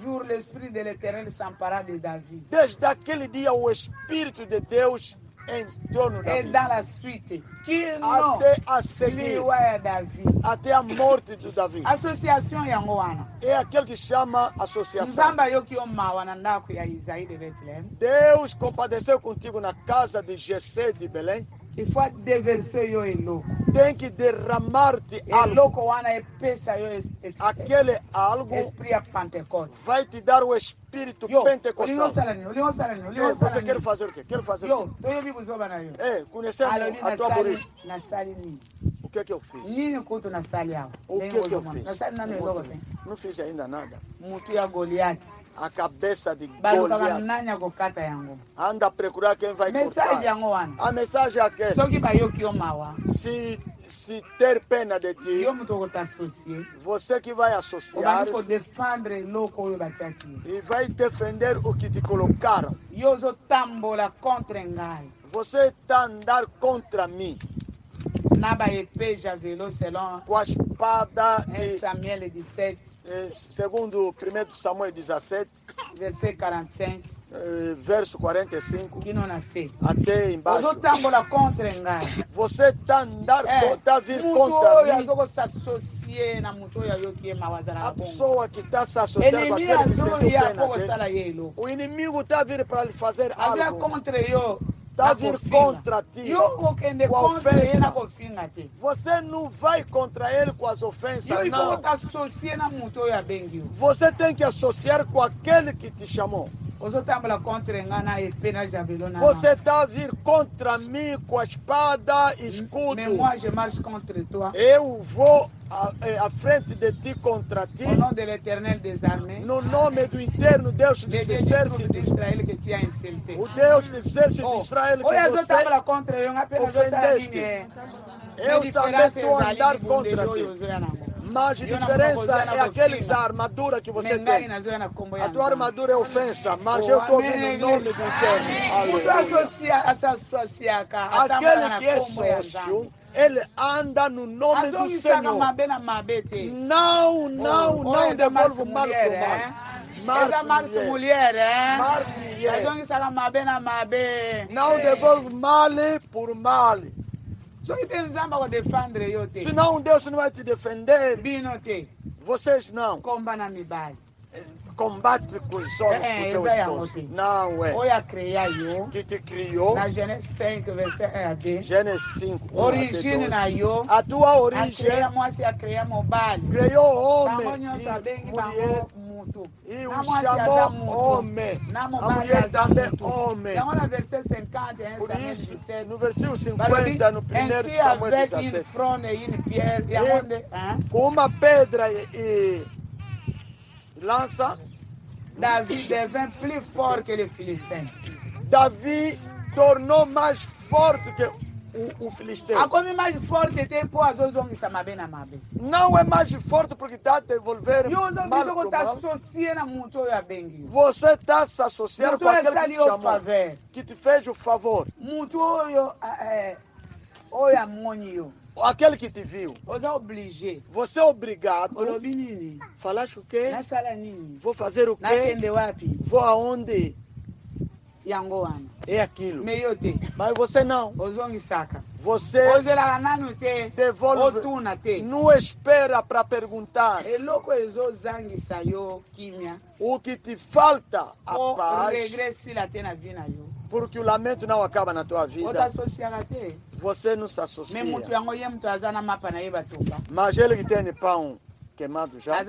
Desde aquele dia o Espírito de Deus entrou no Davi. Até a seguir, até a morte do Davi. É aquele que chama associação. Deus compadeceu contigo na casa de Jessé de Belém. Tem que derramar-te algo. Aquele algo vai te dar o Espírito Pentecostal. Você quer fazer o quê? Quer fazer o quê? Conhecendo a tua burrice. O que é que eu fiz? O que é que eu fiz? Não fiz ainda nada. A cabeça de Goliat. Anda a procurar quem vai cortar. A mensagem é aquela. Se ter pena de ti, você que vai associar e vai defender o que te colocaram. Você está a andar contra mim. Com a espada Samuel 17. Segundo 1 Samuel 17, verset 45, verso 45, que não nasce. Até embaixo. Você está andando, está vir contra mim. A pessoa que está se associando com aquele que sentiu pena dele, o inimigo está vir para lhe fazer algo. está a vir contra ti com a ofensa, você não vai contra ele com as ofensas, não. Você tem que associar com aquele que te chamou. Você está a vir contra mim com a espada e escudo. Eu vou à frente de ti contra ti. No nome do eterno Deus dos exércitos. O Deus dos exércitos de Israel que você ofendeste. Eu também estou a andar contra ti. Mas a diferença é aqueles armadura que você tem. A tua armadura é ofensa, mas eu estou vindo em nome do Eterno. Aquele que é sócio, ele anda no nome do Senhor. Não devolve mal por mal. Março mulher. Não devolve mal por mal. Senão Deus não vai te defender. Vocês não. Combate com os olhos do teu esposo. Não é. Que te criou. Na Gênesis 5, versículo 1 a 10. Gênesis 5, 1 origem a 10. A tua origem criou homem e mulher. E o chamou homem. A mulher também homem. Por isso, no versículo 50, no primeiro Samuel 17. Com uma pedra e lança, Davi devint plus fort que les Philistins. Davi tornou mais forte que o filisteu. Não é mais forte porque está a devolver mal por mal. Você está a se associar com aquele que te chamou, que te fez o favor. Aquele que te viu. Você é obrigado. Falaste o quê? Vou fazer o quê? Vou aonde? É aquilo. Mas você não. Você devolve. Não espera para perguntar. O que te falta a paz. Porque o lamento não acaba na tua vida. Você não se associa. Mas ele que tem pão queimado já.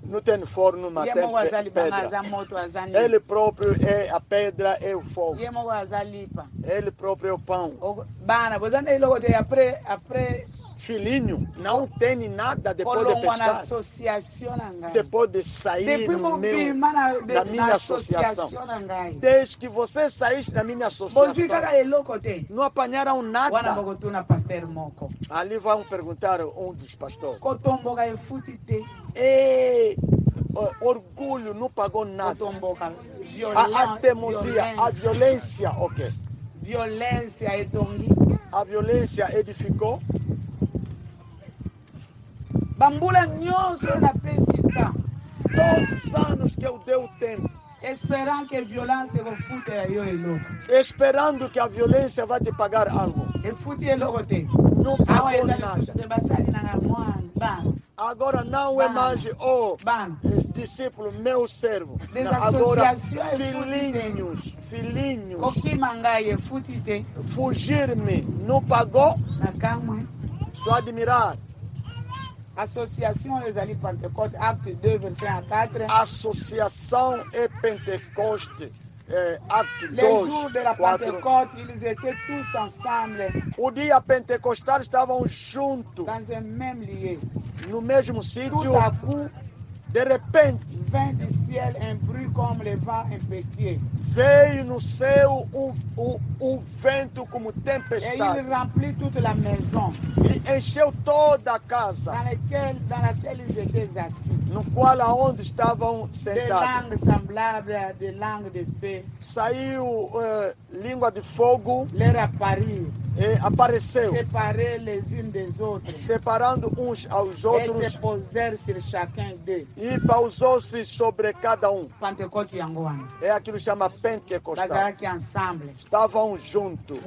Não tem forno, mas tem pedra. Ele próprio é a pedra, é o fogo. Ele próprio é o pão. Filhinho, não tem nada depois de pescar. Depois de sair na minha associação. Desde que você saísse da minha associação, não apanharam nada. Ali vão perguntar um dos pastores. Orgulho não pagou nada. A teimosia, a violência, ok. A violência edificou. Todos os anos que eu dei o tempo. Esperando que a violência vai futer esperando que a violência vai te pagar algo. Não pagou nada. Agora não é mais o discípulo, meu servo. Agora filhinhos. Fugir-me não pagou. Só admirar. Associação Esalie Pentecoste, acte 2, verset 4. Associação e Pentecoste, acte 2, Les jours de la Pentecôte, ils étaient tous ensemble. O dia pentecostal estavam juntos. Dans un même lieu. No mesmo sítio. Tout à coup, de repente, vint du ciel un bruit comme le vent impétueux. Veio no céu vento como tempestade. Et il remplit toute la maison. E encheu toda a casa. Dans laquelle ils étaient assis. No qual aonde estavam sentados. Des langues semblables à des langues de feu. Saiu língua de fogo. Leur apparut. Apareceu. Séparés les uns des autres. Separando uns aos outros. Et se posèrent sur chacun d'eux. E pausou-se sobre cada um. Pentecote yangoana. É aquilo que chama pentecostal. Ensemble. Estavam juntos.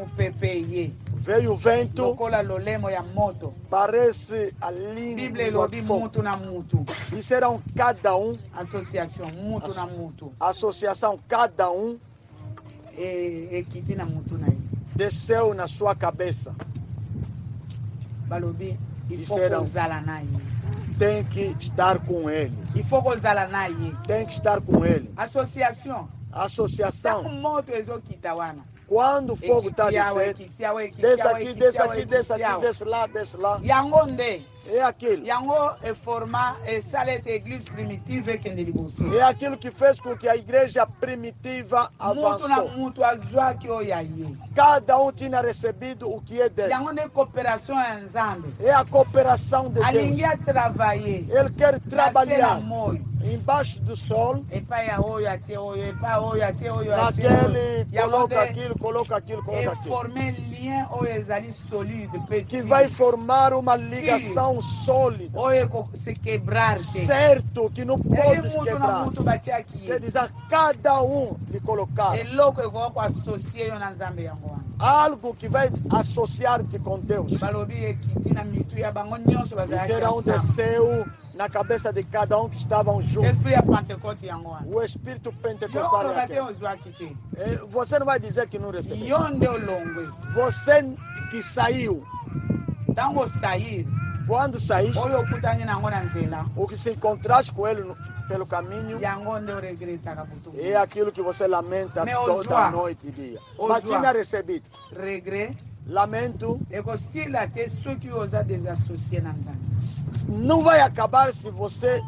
Veio o vento. Parece a língua de fogo. Disseram cada um. Associação, mutuo na mutuo. Associação, cada um. ekiti na mutu na ye. Desceu na sua cabeça. Balobi, il faut Disseram, kozala na ye. tem que estar com ele. Il faut kozala na ye. Tem que estar com ele. Association. Associação. Taku moto ezokita wana. Quando o fogo está descendo, desce aqui, desce aqui, desce aqui, desce lá, desce lá. Yango nde. É aquilo. Yango e forma e salete église primitive que ndelibuso. É aquilo que fez com que a igreja primitiva Mutu na avançou. mutu azwa ki oyaye. Cada um tinha recebido o que é dele. Yango nde coopération ya nzambe. É a cooperação de Deus. Alingi a travailler. Ele quer trabalhar moyo. embaixo do sol. Epa ya oyo atie oyo, epa oyo atie oyo atie Naquele, oyo. coloca aquilo, coloca aquilo, coloca E aquilo. former lien oyo ezali solide, petit. Que vai formar uma ligação sólida. Oyo se quebrar. Certo, que não pode se Mutu na quebrar. mutu batie aqui. Quer dizer, cada um lhe colocar Eloko ekoko associer yo na nzambe yango wana. algo que vai associar-te com Deus. Balobi ekiti na mitu ya bango nyonso bazalaki Serão ensemble. desceu na cabeça de cada um que estavam juntos. Esprit ya Pentecote yango wana. O Espírito Yo Pentecostal é oloba te aquele. ozwaki te. Você não vai dizer que não recebeu. Yo nde olongwe. Você que saiu, Ntango osair, quando saíste, oyo okutani nango na nzela, o que se encontraste com ele pelo caminho yango nde oregretaka butu. é aquilo que você lamenta Me toda ozwa. noite e dia. Ozwa. Mas tinha recebido. Regret Lamento ekosila te soki oza desassocié na nzambe. não vai acabar se você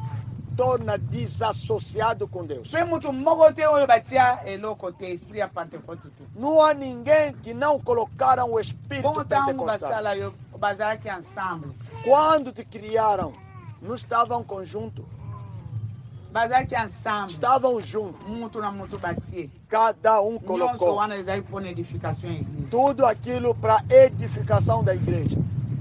torna desassociado com Deus. Mpe mutu moko te oyo batia eloko te, esprit ya Pentecote te. Não há ninguém que não colocaram o Espírito Bongo ntango Pentecostal. basala yo bazalaki ensemble. Quando te criaram, não estavam conjuntos, Bazalaki ensemble. estavam juntos. Mutu na mutu batie. Cada um Nyonso colocou wana ezali mpona edification ya église. tudo aquilo para edificação da igreja.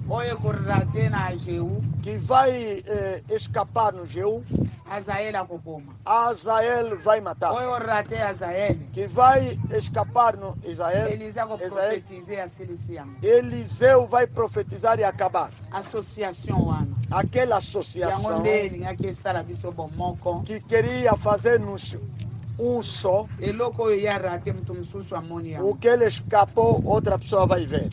Oyo ekorate na Jehu, Que vai escapar no Jeú, Azael akokoma. Azael vai matar. Oyo orate Azael, Que vai escapar no Israel, Elisa akoprofetize asilisi yango. Eliseu vai profetizar e acabar. Association wana. Aquela Yango associação nde elingaki esala biso bomoko. que queria fazer-nos um só, Eloko oyo ya rate mutu mosusu amoni o yango. que ele escapou, outra pessoa vai ver.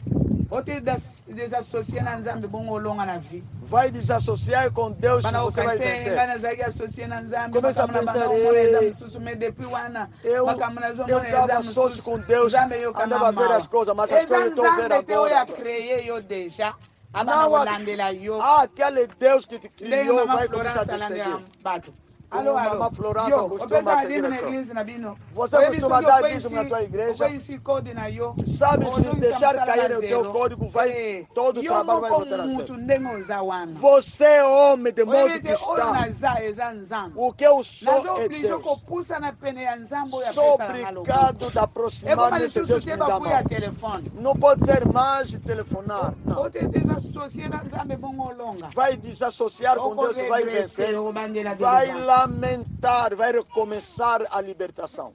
Ote desassocié na nzambe bongo olonga na vie. Vai desassociar com Deus e Bana você vai okase nga vencer. nazalaki associé na nzambe. Começa a makambo na pensar, bango omona eza "Ei, mosusu, mais depuis wana Eu makambo nazomona eza estava sócio mosusu. com Deus, Nzambe yokanga andava a ver mawa. as coisas, mas as coisas Eza eu estou a ver nzambe te oyo agora. acreye yo deja abana Não, kolandela yo aquele Deus que te ndenge criou mama vai começar a Florence te alandela seguir. bato. Como Mama Florence Yo, costuma opesa seguir dino a na sua. igreja na bino. Você Oyebi costuma soki dar okwei dízimo na tua igreja. okwei si code na yo. Sabe, se Ozongisa deixar mosala cair na o teu zero. código, vai, todo o Yo trabalho vai moko voltar a mutu ser. ndenge oza wana. Você é homem de modo Oyebi que te oyo está. naza eza nzambe. O que eu sou Nazo é oblige Deus. kopusa na pene ya nzambe oyo Sou apesaka nga lokumu. obrigado de aproximar Ekoma desse lisusu Deus que te me dá a bakuya mão. telefone. Não pode ser mais telefonar. Não. Ote desassocié na nzambe bongo olonga. Vai desassociar com Deus e vai vencer. Vai lamentar, vai recomeçar a libertação.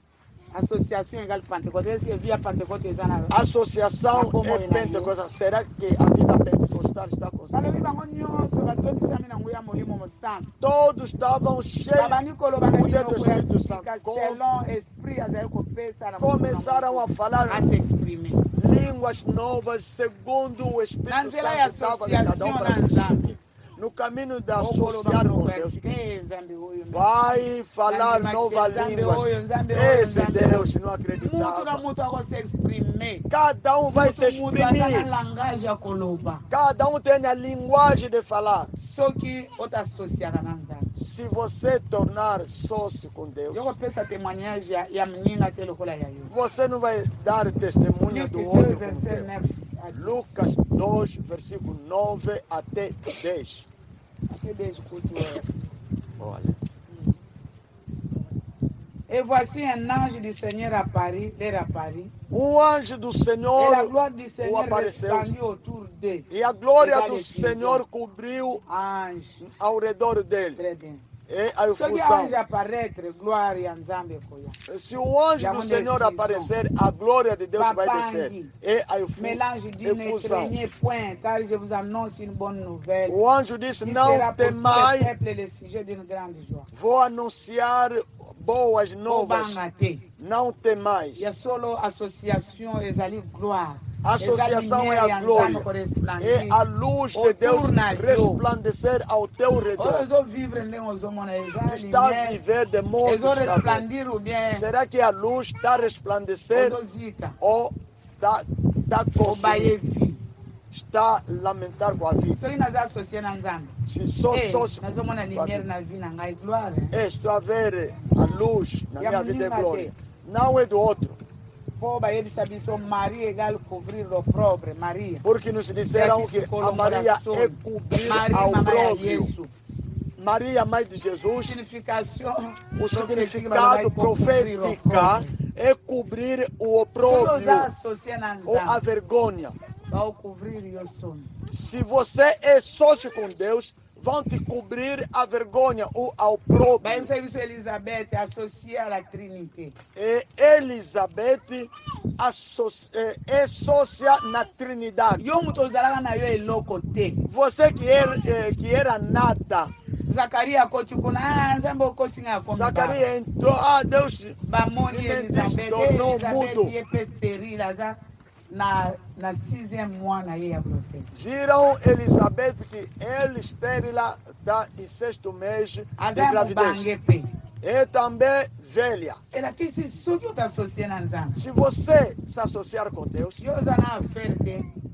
Association égale Pentecôte. Est-ce que via Pentecôte eza na Associação é pentecostal. Será que a vida pentecostal está com balobi bango nyonso batondisami na nguya molimo mosantu. Todos estavam cheios Babandi koloba na do poder do minoko ya Espírito sika Santo. selon esprit azali kopesa na Começaram a falar a se exprimer. línguas novas segundo o Na Espírito nzela ya Santo dava de cada um association para na se nzambe. sentir. No caminho de Okoloba associar com monoko ya Deus, sika nzambe oyo. vai falar Nzambe novas nzambe línguas. oyo, nzambe oyo, Esse nzambe Deus não Mutu na acreditava. mutu ako se exprimer. Cada um vai se Mutu aza na exprimir. langage ya koloba. Cada um tem a linguagem de falar. Soki otasosiaka na nzambe. Se você tornar sócio com Deus, Yo kopesa témoignage ya mninga te lokola ya yo. você não vai dar testemunha Luc do 2, outro. como verset Deus. 9 à 10. Lucas 2, versículo 9 até 10. Até 10 culto é. Olha. Et voici un ange du Seigneur apparut, leur apparut. Anjo do Et la Senhor gloire du o Seigneur apareceu. répandue autour d'eux. E a glória Égale do efusão. Senhor cobriu Ange. ao redor dele. Très bien. É a Soki efusão. ange apparaître, gloire ya Nzambe koya. Se o anjo do Senhor aparecer, a glória de Deus vai descer. É a Mais l'ange dit, ne efusão. craignez point, car je vous annonce une bonne nouvelle. O anjo disse: Qui Não sera pour tout le temai, peuple le sujet d'une grande joie. vou anunciar boas novas. Não tem mais. E é só associação exali glória. A associação é a glória. É a luz de Deus resplandecer ao teu redor. Está a viver de modo que será que a luz está a resplandecer ou está coçando? Está a lamentar com a vida. Se sou sócio, estou a ver a luz na minha vida é glória. Não é do outro. Porque nos disseram que a Maria é cobrir ao próprio. Maria, mãe de Jesus, o significado profético é cobrir o opróbrio ou a vergonha. Se você é sócio com Deus, vão te cobrir a vergonha ou ao próprio. Elizabeth associa à Trinité. Elizabeth é sócia na Trindade. Você que era nada. Zacarias entrou, Deus me tornou mudo. Na 6e mois na grossesse. Viram Elizabeth que ela estérila está em 6º mês de gravidez. É também velha. Se você se associar com Deus,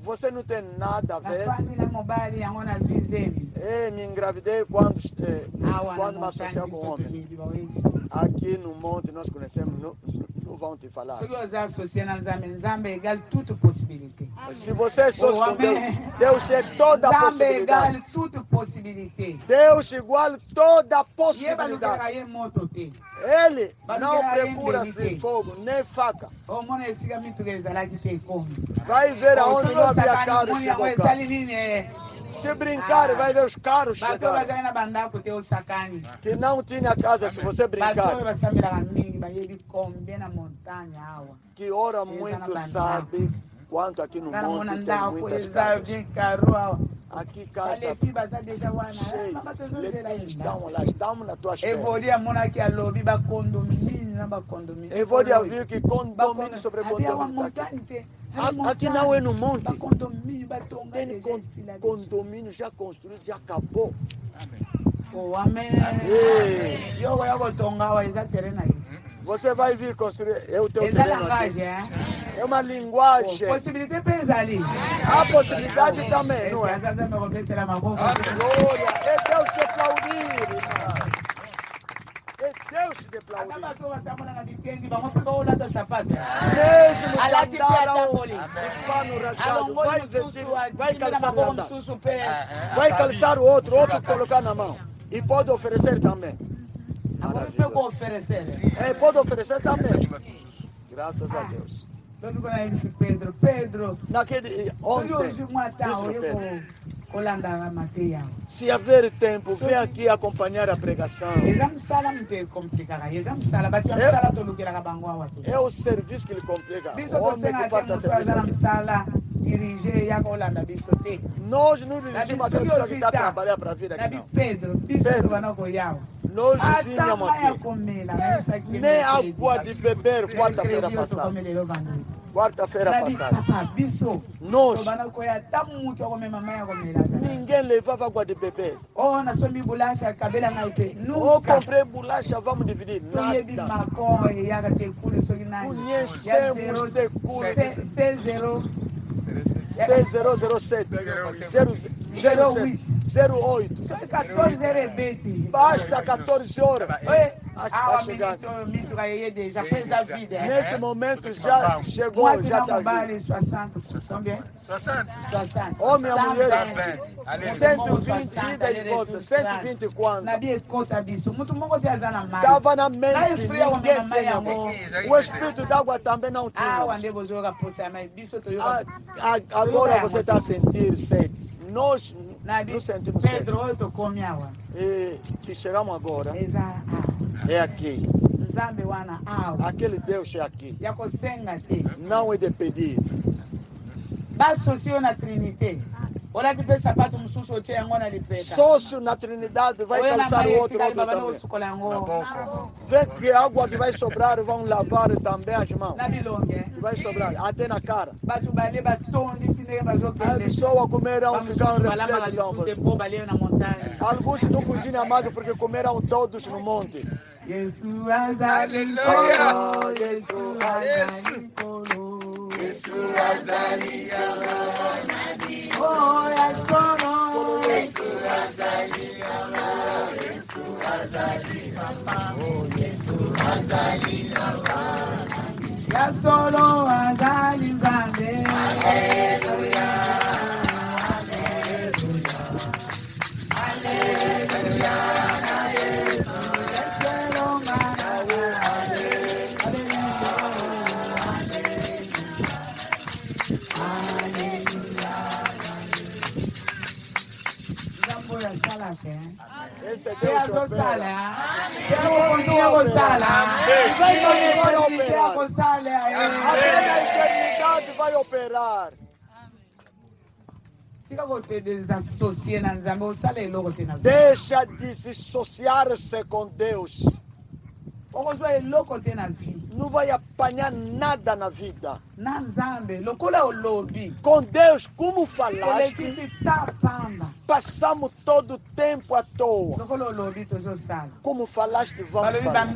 você não tem nada a ver. Me engravidei quando me associei com o homem. Aqui no monte nós conhecemos, não vão te falar. Se você é sócio com Deus, Deus é toda a possibilidade. Deus igual toda a possibilidade. Ele não procura sem fogo, nem faca. Vai ver aonde não havia carro chegou cá. Se brincar, vai ver os carros chegar. Que não tinha casa se você brincar. Que ora muito sabe quanto aqui no monte tem muitas casas. Aqui casa cheia. Estamos na tua espera. Eu vou ouvir que condomínio sobre condomínio. Aqui não é no monte. Tem condomínio já construído, já acabou. Amém. Você vai vir construir. É o teu terreno aqui. É uma linguagem. A possibilidade também, não é? Glória. É Deus te aplaudir, irmão. É Deus te aplaudir. Mesmo que andaram os panos rasgados, vai calçar o andar. Vai calçar o outro colocar na mão. E pode oferecer também. Pode oferecer também. Graças a Deus. Pedro. Naquele ontem, se haver tempo, vem aqui acompanhar a pregação. É o serviço que ele complica. O homem que faz a serviço. Nós não dirigimos aquela pessoa que está a trabalhar para vir aqui. Pedro. Nós vínhamos aqui. Nem água de beber quarta-feira passada. Quarta-feira passada. Nós. Ninguém levava água de beber. Eu comprei bolacha, vamos dividir. Nada. Conhecemos de cura. 6007 08. Basta 14 horas. Nesse momento já chegou, já está aqui. 60. Homem e mulher, 120 ida e volta, 120 quando? Estava na mente, ninguém tem. O espírito d'água também não tinha. Agora você está a sentir sede. Nós não sentimos sede. Pedro, eu come água. Que chegamos agora. É aqui. Aquele Deus é aqui. Não é de pedir. Sócio na Trindade vai calçar o outro também. Vê que a água que vai sobrar vão lavar também as mãos. Que vai sobrar, até na cara. As pessoas comerão, ficarão repletas. Alguns não cozinham mais porque comerão todos no monte. Jesus Aleluia. Jesus Azali. Oh, Jesus Azali. Jesus Azali. Oh, Jesus Azali. Ya solo Azali Zale. Aleluia. Aleluia. Esse é Deus que opera. Até na eternidade vai operar. Deixa de se associar-se com Deus. Não vai apanhar nada na vida. Com Deus, como falaste, passamos todo o tempo à toa. Como falaste, vamos falar.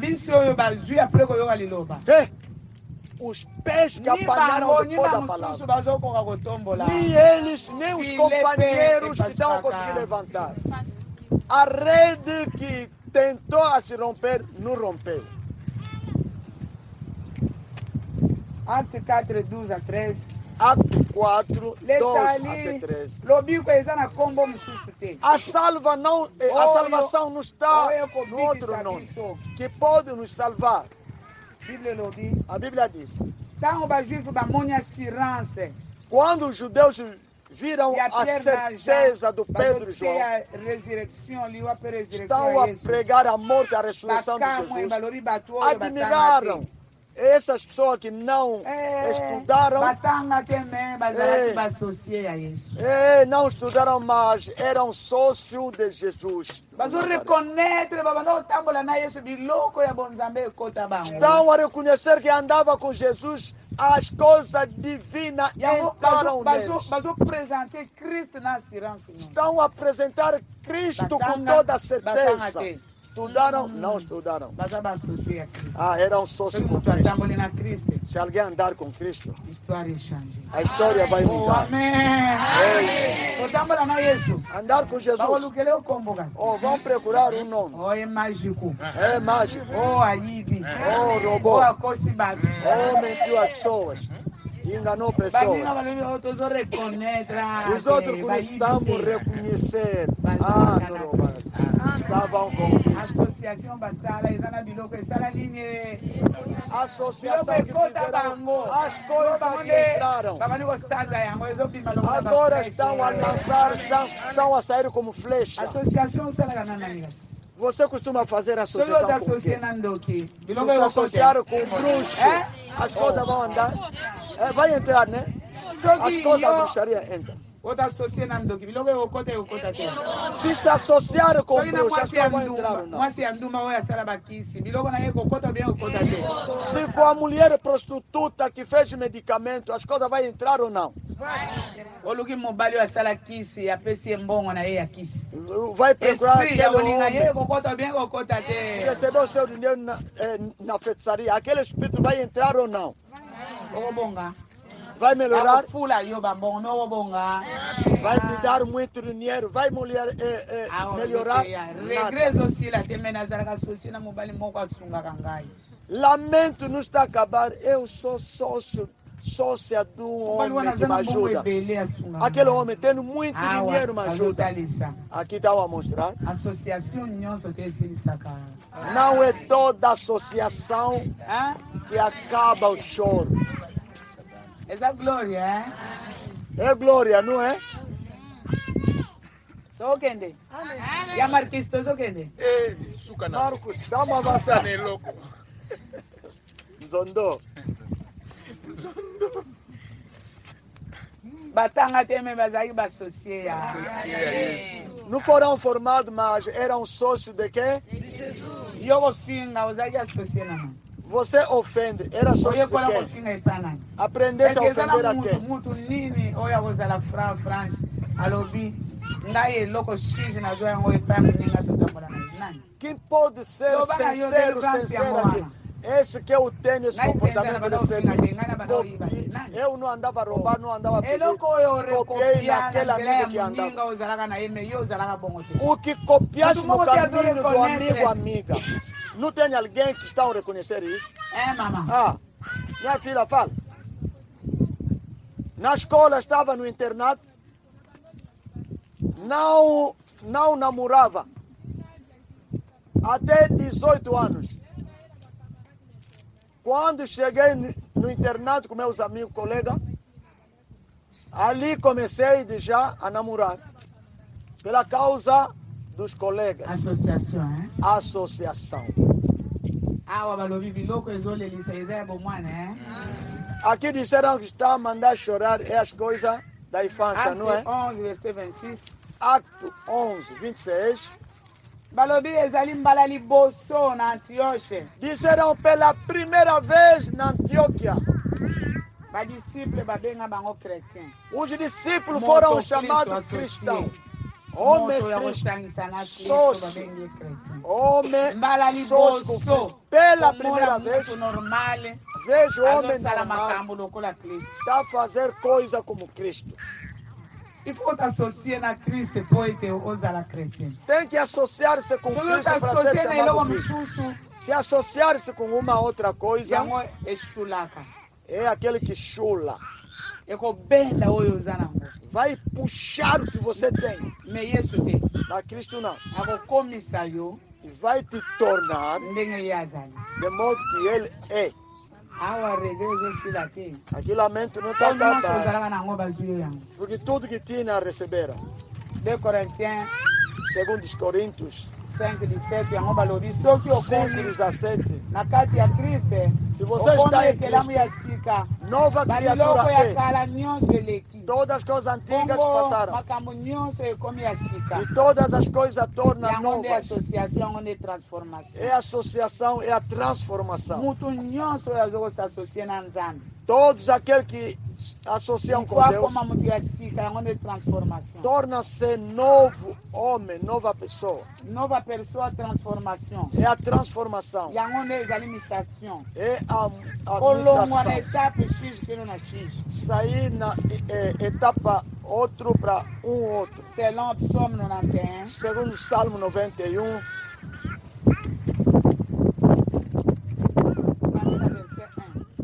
Os pés que apanharam depois da palavra. Nem eles, nem os companheiros que estão a conseguir levantar. A rede que tentou a se romper, não rompeu. Atos 4, 12 a 13. Atos 4, 12 a 13. A salvação não está no outro nome, que pode nos salvar. A Bíblia diz. Quando os judeus viram a certeza do Pedro e João, estão a pregar a morte e a ressurreição de Jesus, admiraram. Essas pessoas que não estudaram, não estudaram, mas eram sócios de Jesus. Estão a reconhecer que andava com Jesus, as coisas divinas entraram neles. Estão a apresentar Cristo com toda a certeza. Estudaram? Não estudaram. Eram sócios com Cristo. Se alguém andar com Cristo, a história vai mudar. Andar com Jesus. Vão procurar um nome. É mágico. Robô. Mentiu as pessoas. Enganou pessoas. Os outros estamos reconhecer. Não roubaram. Estavam com Associação Basala, Isana Biloco, Sala Linha. Associação que fizeram as coisas que entraram. Agora estão a lançar, estão a sair como flecha. Associação Você costuma fazer associação com quem? Se se associar com bruxo, as coisas vão andar. Vai entrar, né? As coisas da bruxaria entram. Se se associar com bruxo, as coisas vão entrar ou não? Se com a mulher prostituta que fez medicamento, as coisas vão entrar ou não? Vai procurar aquele homem que recebeu seu dinheiro na feitiçaria. Aquele espírito vai entrar ou não? Vai melhorar? Vai te dar muito dinheiro? Vai melhorar? Lamento não está a acabar. Eu sou sócia de um homem que me ajuda. Aquele homem tendo muito dinheiro me ajuda. Aqui está a mostrar. Não é toda associação que acaba o choro. Essa glória, é glória, não é? Tô quente. E a Marquinhos, tô quente. Marcos, dá uma avançada. Zondo. Não foram formados, mas eram sócios de quê? Você ofende, era sócio de quê? Aprendesse a ofender a quem? Quem pode ser sincero aqui? Esse que eu tenho, esse comportamento desse eu não andava a roubar, não andava a pedir. Copiei naquele amigo que andava. O que copiasse no caminho do amigo, amiga. Não tem alguém que está a reconhecer isso? Mamãe. Ah, minha filha fala. Na escola estava no internato. Não namorava. Até 18 anos. Quando cheguei no internato com meus amigos, colegas, ali comecei já a namorar. Pela causa dos colegas. Associação, hein? Associação. Aqui disseram que está a mandar chorar é as coisas da infância, não é? Acte 11, verset 26. Acto 11, 26. Disseram pela primeira vez na Antioquia. Os discípulos foram chamados cristãos. Homem sócio. Homem sócio. Pela primeira vez, vejo homem normal está a fazer coisa como Cristo. Tem que associar-se com Cristo para ser chamado Cristo. Se associar-se com uma outra coisa, é aquele que chula. Vai puxar o que você tem. Mas Cristo não. E vai te tornar de modo que Ele é. Aqui lamento não está acabando. Porque tudo que tinha receberam. 2 Coríntios 2 Coríntios 5:17 se você está em Cristo, nova criatura é. Todas as coisas antigas passaram. E todas as coisas tornam novas. É a associação, é a transformação. Todos aqueles que associam com Deus torna-se novo homem, nova pessoa. Nova pessoa, transformação. É a transformação. É a limitação. É a limitação. Etapa X que não X. Sair na etapa outro para outro. Selon Psalm 91. Segundo Salmo 91.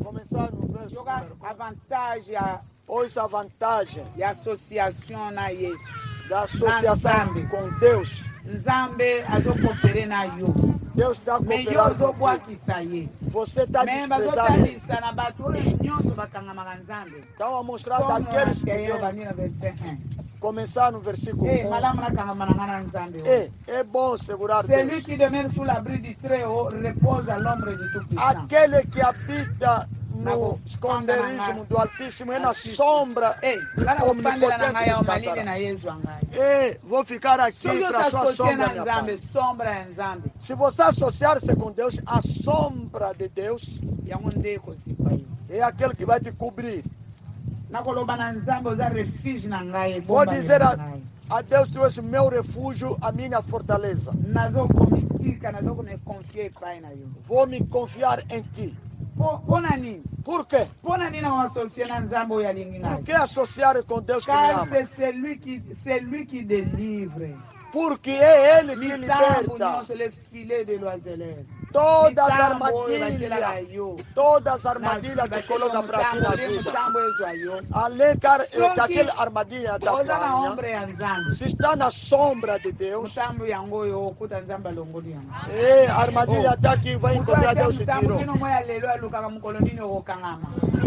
Começar no verso. A vantagem. Pois a vantagem. E a associação na Jesus. Da associação com Deus. Deus está cooperando. Você está desprezado. Então, a mostrar daqueles que começar no versículo 1. É bom segurar Deus. Aquele que habita no esconderijo do Altíssimo é na sombra omnipotente. Vou ficar aqui para sua sombra, minha pai. Se você associar-se com Deus, a sombra de Deus é aquele que vai te cobrir. Vou dizer a Deus, tu és meu refúgio, a minha fortaleza. Vou me confiar em ti. Por quê? Por que associar com Deus que me ama? C'est lui qui délivre. Porque é Ele que liberta. Todas as armadilhas que coloca para ti na vida. Além que aquela armadilha da praia, se está na sombra de Deus, a armadilha daqui vai encontrar Deus e tirou. E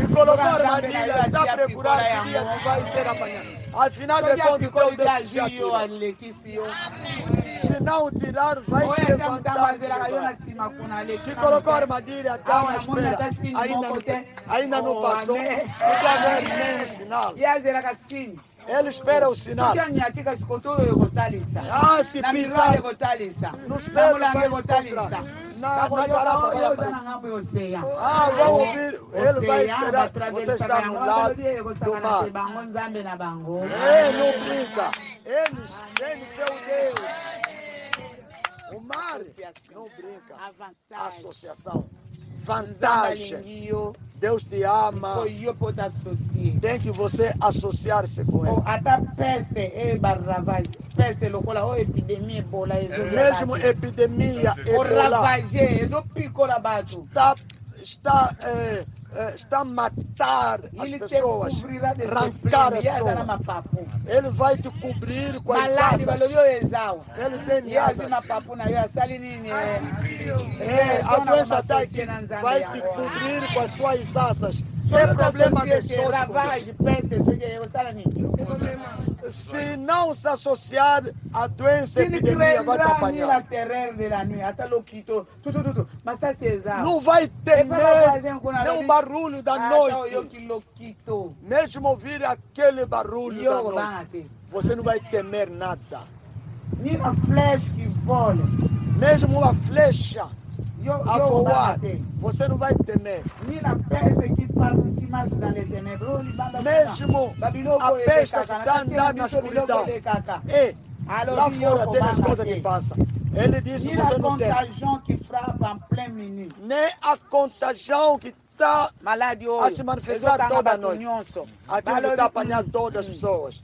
colocou a armadilha, está preparado o dia que vai ser amanhã. Afinal de contas, Deus já tirou. Se não tirar, vai te levantar. Te colocou a armadilha, até uma espera. Ainda não passou. Não está vendo nenhum sinal. Ele espera o sinal. Ah, se pisar no espelho vai encontrar. Na garrafa vai aparecer. Ah, vamos ouvir. Ele vai esperar. Você está no lado do mar. Ei, não brinca. Eles têm seu Deus. O mar não brinca. Associação. Vantagem. Deus te ama. Tem que você associar-se com ele. Mesmo epidemia, ebola, está a matar as pessoas, arrancar as pessoas. Ele vai te cobrir com as asas. Ele tem asas. A doença está aqui, vai te cobrir com as suas asas. É problema de sócio. Se não se associar, a doença, a epidemia vai te apanhar. Não vai temer nem o barulho da noite. Mesmo ouvir aquele barulho da noite, você não vai temer nada. Mesmo uma flecha a voar, você não vai temer. Mesmo a besta que está andando na escuridão, lá fora tem as coisas que passam. Ele disse: você não tem nem a contagião que está a se manifestar toda a noite. Aquilo que está apanhando todas as pessoas.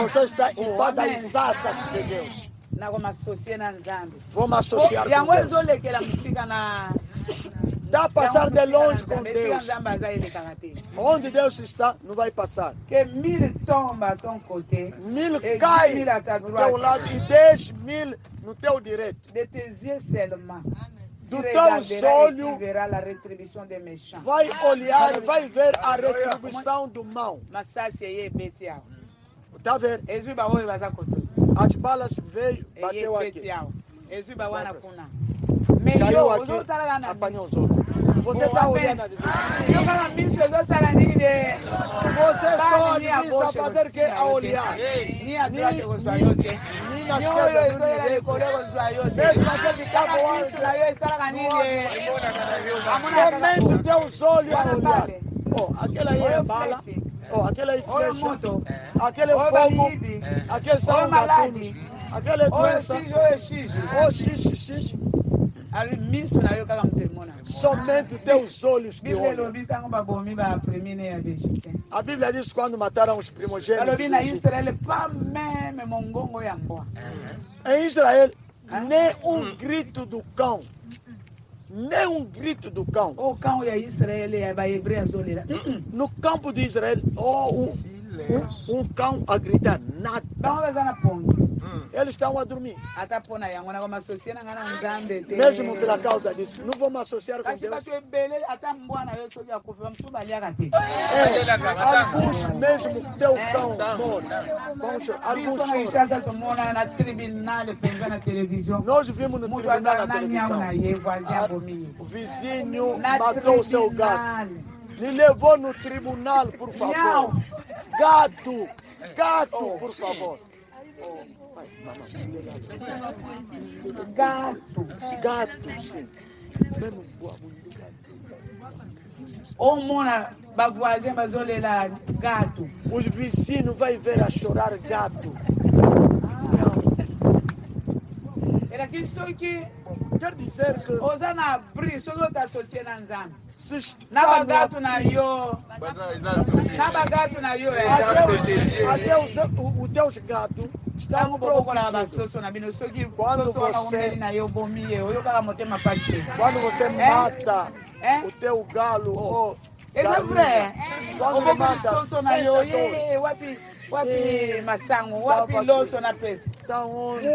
Você está embaixo das asas de Deus. Vamos associar com Deus. Dá passar de longe com Deus. Onde Deus está, não vai passar. 1000 tombam a ton côté. 1000 caem do teu lado e 10.000 no teu direito. De tes yeux seulement. Do teu olho vai olhar, vai ver a retribuição do mal. Está vendo? As balas veio, bateu aqui. Caiu aqui, apanhou os outros. Você está olhando a direita. Você só precisa fazer que a olhar. Nem na esquerda, nem direita. Mesmo aquele que está voando. Somente teus olhos a olhar. Aquele aí é bala. Aquele aí flecha. Aquele é fogo. Aquele são gatunos. Aquele é doença. Xixi. Somente teus olhos que olham. A Bíblia diz quando mataram os primogênitos. Em Israel, nem um grito do cão. Nem um grito do cão. No campo de Israel, um cão a gritar nada. Eles estão a dormir. Mesmo pela causa disso, não vamos associar com Deus. Alguns mesmo teu cão morre. Alguns nós vimos no tribunal na televisão. O vizinho matou o seu gato. Me levou no tribunal, por favor. Gato, por favor. Gato, sim. Os vizinhos vão ver a chorar gato. Quer dizer que até os teus gatos estão protegidos. Quando você mata o teu galo ou galinha, quando mata, está onde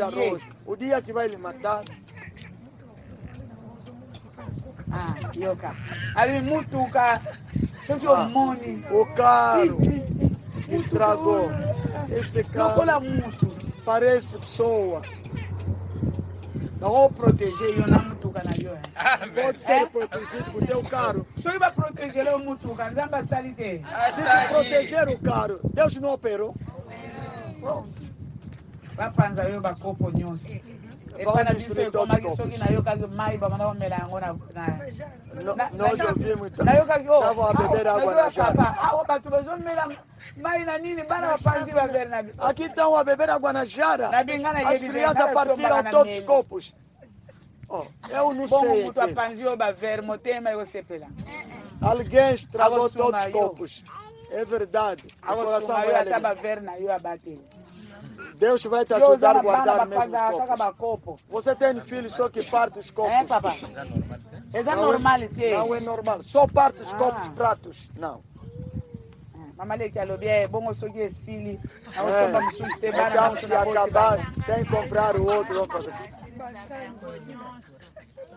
arroz. O dia que vai lhe matar, o carro estragou. Esse lokola carro mutu parece pessoa. bakoprotege yo na mutuka na yo. Pode ser protegido por teu carro. Soki baprotegele yo mutuka nzambe asali te. Se tu proteger o carro, Deus não operou. Bapanza yo bakopo nyonso. Epana biso ekomaki soki nayokaki mai bamanda bamela yango Nós ouvimos. nayokaki Estavam a beber água na jarra. awa bato bazomela mai na nini bana bapanzi babere na Aqui estão a beber água na jarra. As crianças partiram todos os copos. Oh, eu não bongo sei. mutu apanzi yo bavere motema yosepela Alguém estragou todos os copos. É verdade. O coração akosunga vai yo ata alegrar. bavere na yo abateli Deus vai te yo oza ajudar na a bana guardar mesmo bapanzaka os kaka copos. bakopo Você tem filhos só que parte os copos. papa eza normal te Não é normal. Só parte os copos pratos. Não. mama leki alobi bongo soki esili akosomba mosusu te bana Então, mosu se na boti acabar, tem que comprar o outro. Vamos fazer.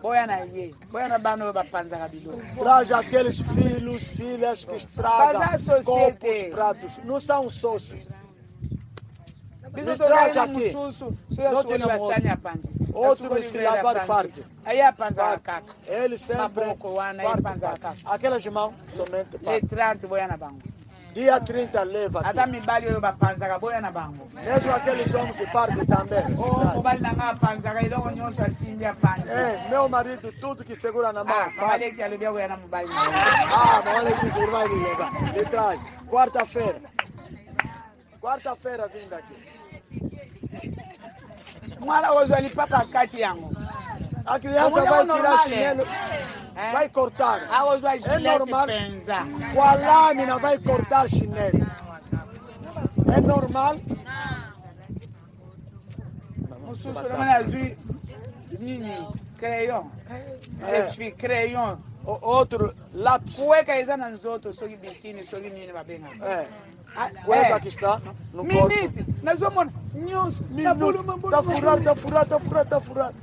boya na ye boya na bana oyo bapanzaka biloko Traz aqueles filhos, filhas que estragam Mas a sociedade- copos, pratos. Não são sócios. biso Me tozali traz na aqui. mosusu soki asukoli Não tem basani apanzi Outro se lavar parte. aye apanzaka kaka Ele sempre maboko wana parte, epanzaka parte. kaka Aquelas mãos somente le parte. 30 boya na bango Dia 30 leva ata aqui. mibali oyo bapanzaka boya na bango Mesmo aqueles homens que partem também. mobali na ngai apanzaka eloko nyonso asimbi apanzi Meu marido, tudo que segura na mão. mama parte. leki alobi akoya na mobali na ye Mas olha aqui, ele vai lhe levar. Ele traz. Quarta-feira. Quarta-feira vindo aqui. mwana kozwa lipapa kati yango A criança Como vai é tirar normal, chinelo, vai cortar. akozwa É gilete normal. penza Com a lâmina vai cortar chinelo. É normal? mosusu namoni azwi nini crayon efi crayon Outro lápis. kuweka eza na nzoto soki bikini soki nini babengaka Cueca aqui está no corpo. minute nazomona nyonso Tá furado, tá furado, tá furado, tá furado.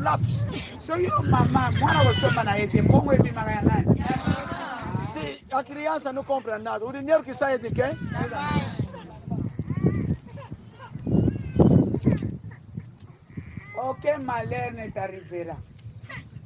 Lápis. soki yo mama mwana kosomba na ye te mbongo ebimaka ya nani Se a criança não compra nada, o dinheiro que sai é de quem? aucun malheur ne t'arrivera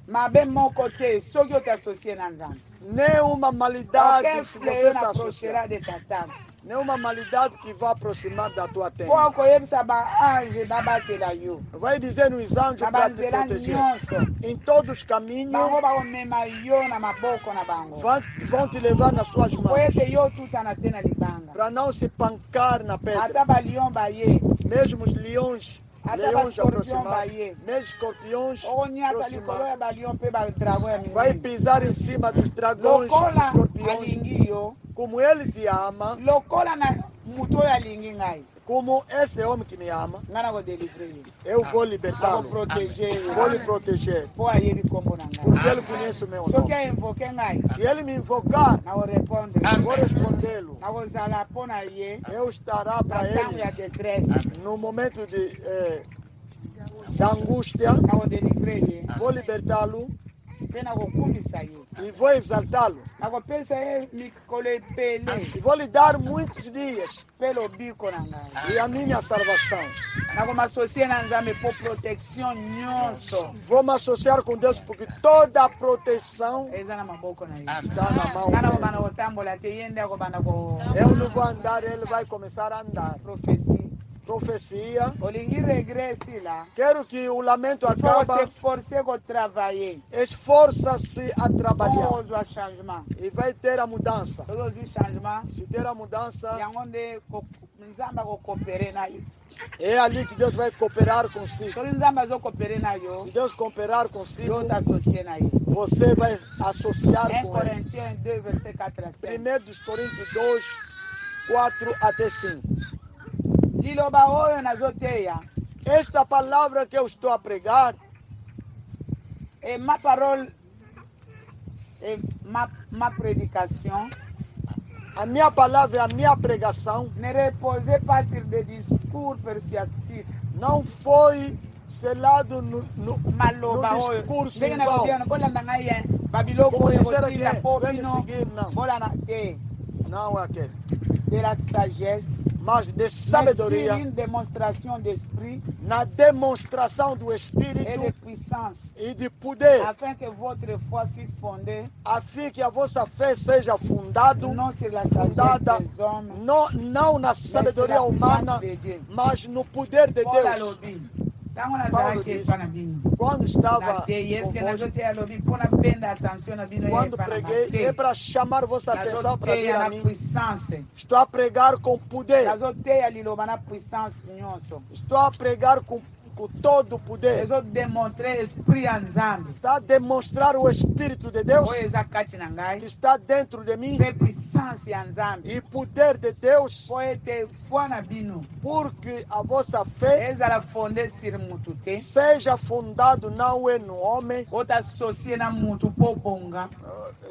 mabe moko te soki otasocie na nzambe Nenhuma malidade aucun se você fléau se associar. n'approchera de ta tante Nenhuma malidade que vai aproximar da tua tenda. mpo akoyebisa baange babatela yo Vai dizer nos anjos na para te banzela proteger. nyonso Em todos os caminhos bango bakomema yo na maboko na bango vão te levar nas suas po mãos. ete yo otutana te na libanga Para não se pancar na pedra. ata balion baye Mesmo os leões ata bascorpion baye mesmo escorpiões okoniata likolo ya balion mpe badragon ya vai minene pisar em cima dos dragões, lokola escorpiões, alingi yo como ele te ama, lokola na moto oyo alingi ngai como esse homem que me ama, ngai nakodelivre ye eu vou libertá-lo, nakoprotege vou lhe proteger, mpo ayebi nkombo na ngai porque ele conhece o meu soki nome. ainvoke ngai Se ele me invocar, nakorepondre eu vou respondê-lo. nakozala mpo na ye Eu estará na para ntango ya ele detresse no momento da angústia, nakodelivre ye vou libertá-lo mpe nakokumisa ye e vou exaltá-lo. nakopesa ye mikolo ebele E vou lhe dar muitos dias mpe lobiko na ngai e a minha salvação. nakomasosie na nzambe mpo protection nyonso Vou me associar com Deus porque toda a proteção eza na maboko na ye está na mão ngai dele. nakobanda kotambola te ye nde akobanda Eu não vou andar, ele vai começar a andar. koprofesi Profecia. olingi regret esila Quero que o lamento fo acabe. koseforce kotravaille Esforça-se a mpo trabalhar kozwa changement e vai ter a mudança. soki ozwi changement Se ter a mudança, yango nde nzambe akokopere na yo é ali que Deus vai cooperar consigo. soki nzambe azokopere na yo Se Deus cooperar yo consigo, tasocie na ye você vai associar 1 com ele. Corinthiens 2 verset 4 à 5 1 Coríntios 2, 4 até 5. liloba oyo nazoteya Esta palavra que eu estou a pregar et ma parole et ma prédication a minha palavra, a minha pregação ne reposait pas sur des discours persuasifs não foi selado no maloba oyo discurso ndenge em vão. nakotiana bolanda ngai ye babiloko oyo Como kotinda disseram mpo que vem me bino seguir, não. bolanda te Não é aquele. de la sagesse mas de sabedoria, une démonstration d'esprit na demonstração do Espírito et de puissance, e de poder, afin que votre foi fût fondée a fim que a vossa fé seja fundada, non sur la sagesse des hommes, não na sabedoria humana, mas no poder de Paul Deus. alobi. Tango na Paulo zaki disse, epa na bino. quando estava Na te yeske na convosco, zote alobi pona benda attention na bino quando epa na preguei, é mate. para chamar vossa Na atenção para zote vir ya a na mim. puissance. Estou a pregar com poder. Na zote ya liloba na puissance nyonso. Estou a pregar com todo o poder. Ezo démontrer esprit ya Nzambe. Está a demonstrar o Espírito de Deus Oyo eza kati na ngai. que está dentro de mim Pe puissance ya Nzambe. e poder de Deus, Po ete foi na bino. porque a vossa fé Ezala fondée sur mutu te. seja fundado não é no homem, Otasocie na mutu po bonga.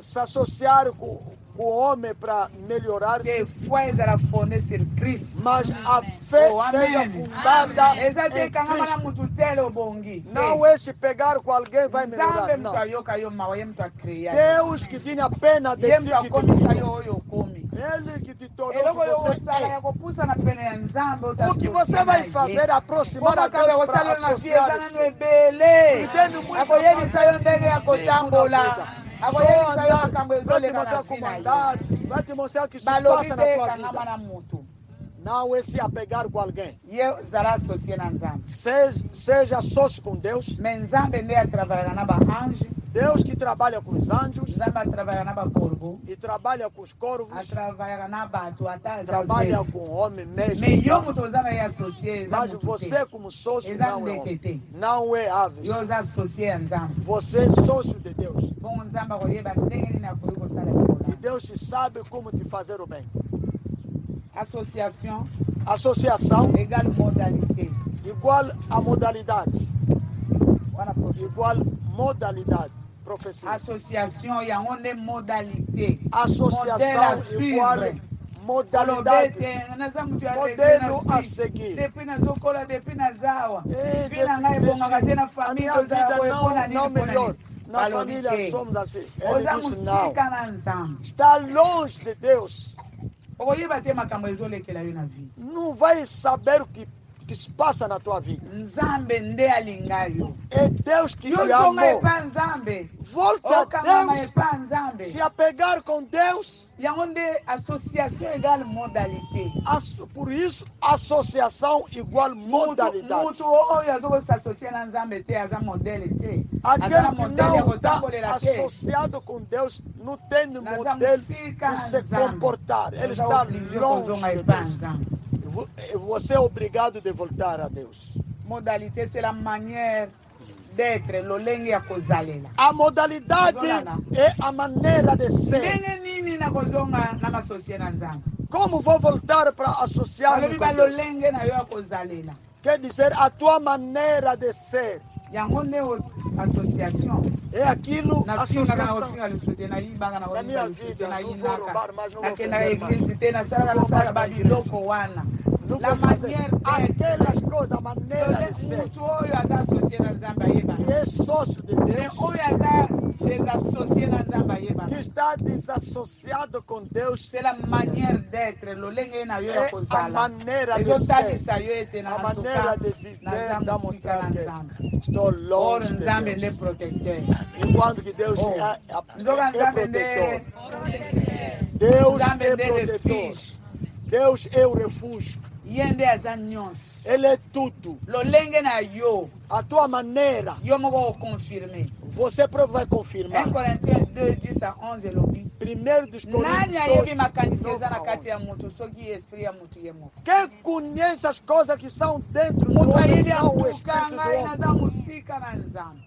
se associar com o homem para melhorar, Que foi ezala fondée sur Christ. mas a fé Oh, seja amém. fundada Eza te em kangama na Cristo. mutu tele obongi. Não é se pegar com alguém vai Nzambe melhorar, mtu não. ayoka yo mawa ye mtu akrea. Deus que tinha pena de Ye ti, mtu que te akomisa yo criou. oyo okomi. Ele que te tornou Eloko yo que você kosala é. ya kopusa na pene ya Nzambe O que você vai fazer é aproximar a Deus makambo para ekosala na vie eza nanu associar-se. ebele. Ideni muito Akoyebisa yo ndenge ya kotambola. Só Akoyebisa yo andar, makambo vai te ezoleka na mostrar vie como na yo. andar, vai te mostrar o que se Balobi passa na te tua kangama vida. na mutu. Não é se apegar com alguém. Ye zala associé na Nzambe. Seja sócio com Deus. Me Nzambe nde atrabalhaka na baange. Deus que trabalha com os anjos Nzambe atrabalhaka na bakorbo. e trabalha com os corvos, Atrabalhaka na bato ata trabalha aza com o homem mesmo. me yo moto oza na ye associé eza Mas motu você te. como sócio Eza não é ndeke homem. te. Não é aves. Yo oza associé ya Nzambe. Você é sócio de Deus. Bongo Nzambe akoyeba ndenge nini akoki kosala yango. E Deus sabe como te fazer o bem. Association Associação égale modalité. igual a modalidade. Wana professeur. Igual modalidade. Profecia. Association yango nde modalité. Associação igual modalidade. Modelo a seguir. Depuis nazokola, depuis nazawa. E Depuis na ngai ebongaka te na a famille minha tozala vida koyepona não nini melhor. Na Balobi família te. somos assim. Ele Oza disse não. mosika na Nzambe. Está longe de Deus. Okoyeba te makambo ezolekela yo na vie. Não vai saber o que se passa na tua vida. Nzambe nde alinga yo. É Deus que Yo te zonga amou. epa Nzambe. Volte a Okangama Deus. epa Nzambe. Se apegar com Deus. Yango nde association égale modalité. Por isso, associação igual modalidade. Mutu oyo azokosassocie na Nzambe te aza modele te. Aza na Aquele que modele ya não está kotambolela te. associado com Deus não tem Naza modelo musika de se Nzambe. comportar. Ele Oza está obligé longe kozonga de epa Deus. Nzambe. Você é obrigado a voltar a Deus. Modalité c'est la manière d'être, lolenge ya kozalela. A modalidade é a maneira de ser. Ndenge nini na kozonga na masosie na Nzambe? Como vou voltar para associar-me Balobi com Deus? balolenge na yo ya kozalela. Quer dizer, a tua maneira de ser. Yango nde association. É aquilo, Nafinga na associação. ofinga lisute na yibanga na Na ofinga minha lisute vida, na não vou yinaka. roubar, mas não vou Nakenda ofender eglise te na Não sala vou sala mais ba na biloko wana. Não La vou fazer manière d'être. aquelas coisas, a maneira de ser. Mutu oyo aza associé na Nzambe ayeba. Que é sócio de Mais Deus, oyo aza désassocié na Nzambe ayeba. que está desassociado com Deus, C'est la manière d'être, lolenge na yo ya é a kozala. maneira de ser. Ezotalisa yo ete na A maneira de naza viver da mosika na mostrar Nzambe. que estou Or longe de Nzambe nde Deus. protecteur. Enquanto que Deus Oh. Nzoka é Nzambe protetor. nde Deus Nzambe é nde protetor. refuge. Deus é o refúgio. Ye nde aza nyonso. Ele é tudo. Lolenge na yo, A tua maneira, yo moko oconfirme. você próprio vai confirmar. 1 Corinthiens 2, 10 à 11 elobi. 1 dos Nani Coríntios ayebi 2, makanisi eza na 9 a kati 11. ya mutu soki esprit ya mutu ye moko. Quem conhece as coisas que estão dentro do Mutu homem ayebi são o atuka Espírito do ngai homem. naza mosika na Nzambe.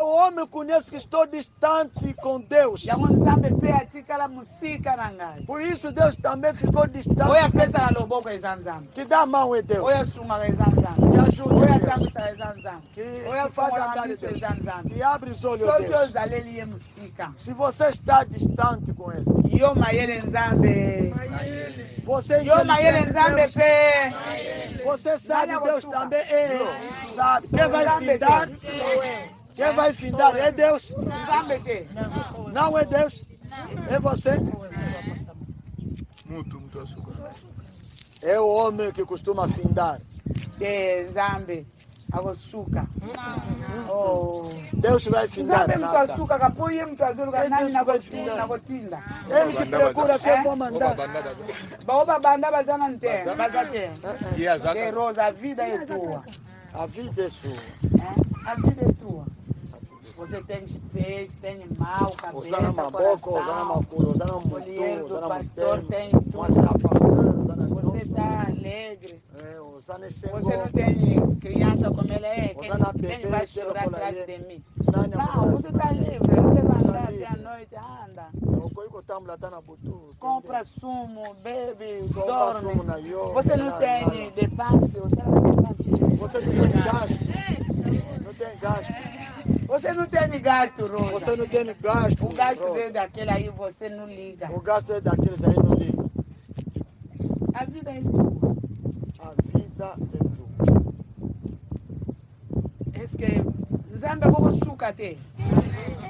O homem conhece que estou distante com Deus. Yango Nzambe mpe atikala mosika na ngai. Por isso Deus também ficou distante. Oyo apesaka loboko eza Nzambe. Que dá a mão é Deus. Oyo asungaka eza Nzambe. Que ajuda Oyo Deus. atambwisaka eza Nzambe. Que Oyo faz afungolaka andar de miso Deus. eza Nzambe. Que abre os olhos de Soki Deus. ozaleli ye mosika, Se você está distante com Ele, yo mayele Nzambe. você é Yo mayele inteligente, Nzambe Deus, mpe. você sabe Nani Deus akosuka? também é. Sabe. Quem vai Nzambe findar? te. Quem vai findar é Deus. Nzambe te. Não é Deus. É você. Muito açúcar. É o homem que costuma findar. Que Zambe, agosuka. Oh. Deus vai findar Zambe mtu nada. asuka kapoye mtu azuluka nani nagotinda. Ele que procura quem for mandar. Baoba banda bazana nte, bazate. Que rosa, a vida é tua. A vida é sua. A vida é tua. Você tem peixe, tem mal, cabeça, coração. Mulher do pastor tem tudo. Você está alegre. Você não tem criança como ela é. Quem vai chorar atrás de mim? Não, você está livre. Você vai andar até a noite, anda. Compra sumo, bebe, dorme. Você não tem depasse. Você não tem gasto. Não tem gasto. Você não tem gasto, Rosa. Você não tem gasto. O gasto é daquele aí, você não liga. O gasto é daqueles aí, não liga. A vida é tua. A vida é tua. Est-ce que Nzambe koko suka te?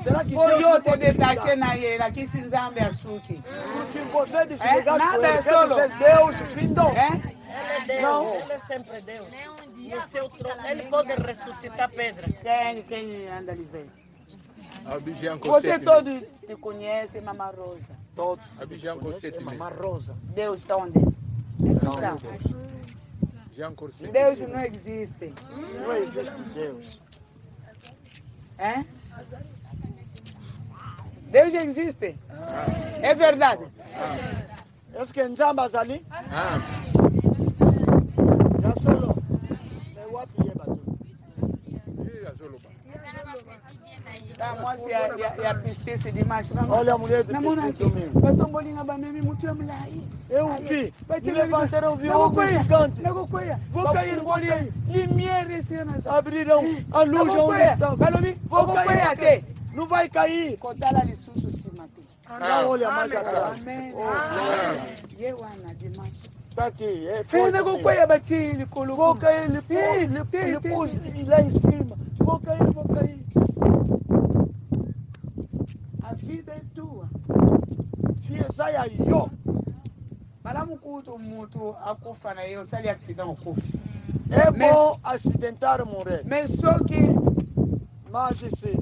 Será que Deus Deus te detacher na ele aqui se Nzambe asuki? Porque você desligar nada é quer solo. dizer Deus findou. Ele é Deus, Não. ele é sempre Deus. No seu trono, ele pode ressuscitar pedra. Quem anda ali bem? Abidjan Você todos te conhecem, Mama Rosa. Todos. Abidjan Cossete. Mamá Rosa. Deus está onde? Não, Jean Corsete. Deus não existe. não existe Deus. Deus existe. É verdade. Est-ce que Nzambe azali? Ah, Ya solo. Mais wapi ye bato? Mwasi ya pistisi dimanche. Olha a mulher do Namona Cristo aqui. domingo. Batombolinga bamemi mutu ya mulayi. Eu vi. Me levantaram, vi algo gigante. Vou cair, vou cair. Abrirão a luz onde estão. Vou cair. Não vai cair. Kotala lisusu simate. Não olha mais atrás. Amen. Yewana dimanche. Está aqui. É Pena forte. kokwea batili kulu. Vou cair, ele pôs lá em cima. Vou cair, vou cair. A vida é tua. Sai aí, ó. Malamu kutu mutu akufa na yo sali accident okufa. É bom acidentar morrer. Mais soki Mas se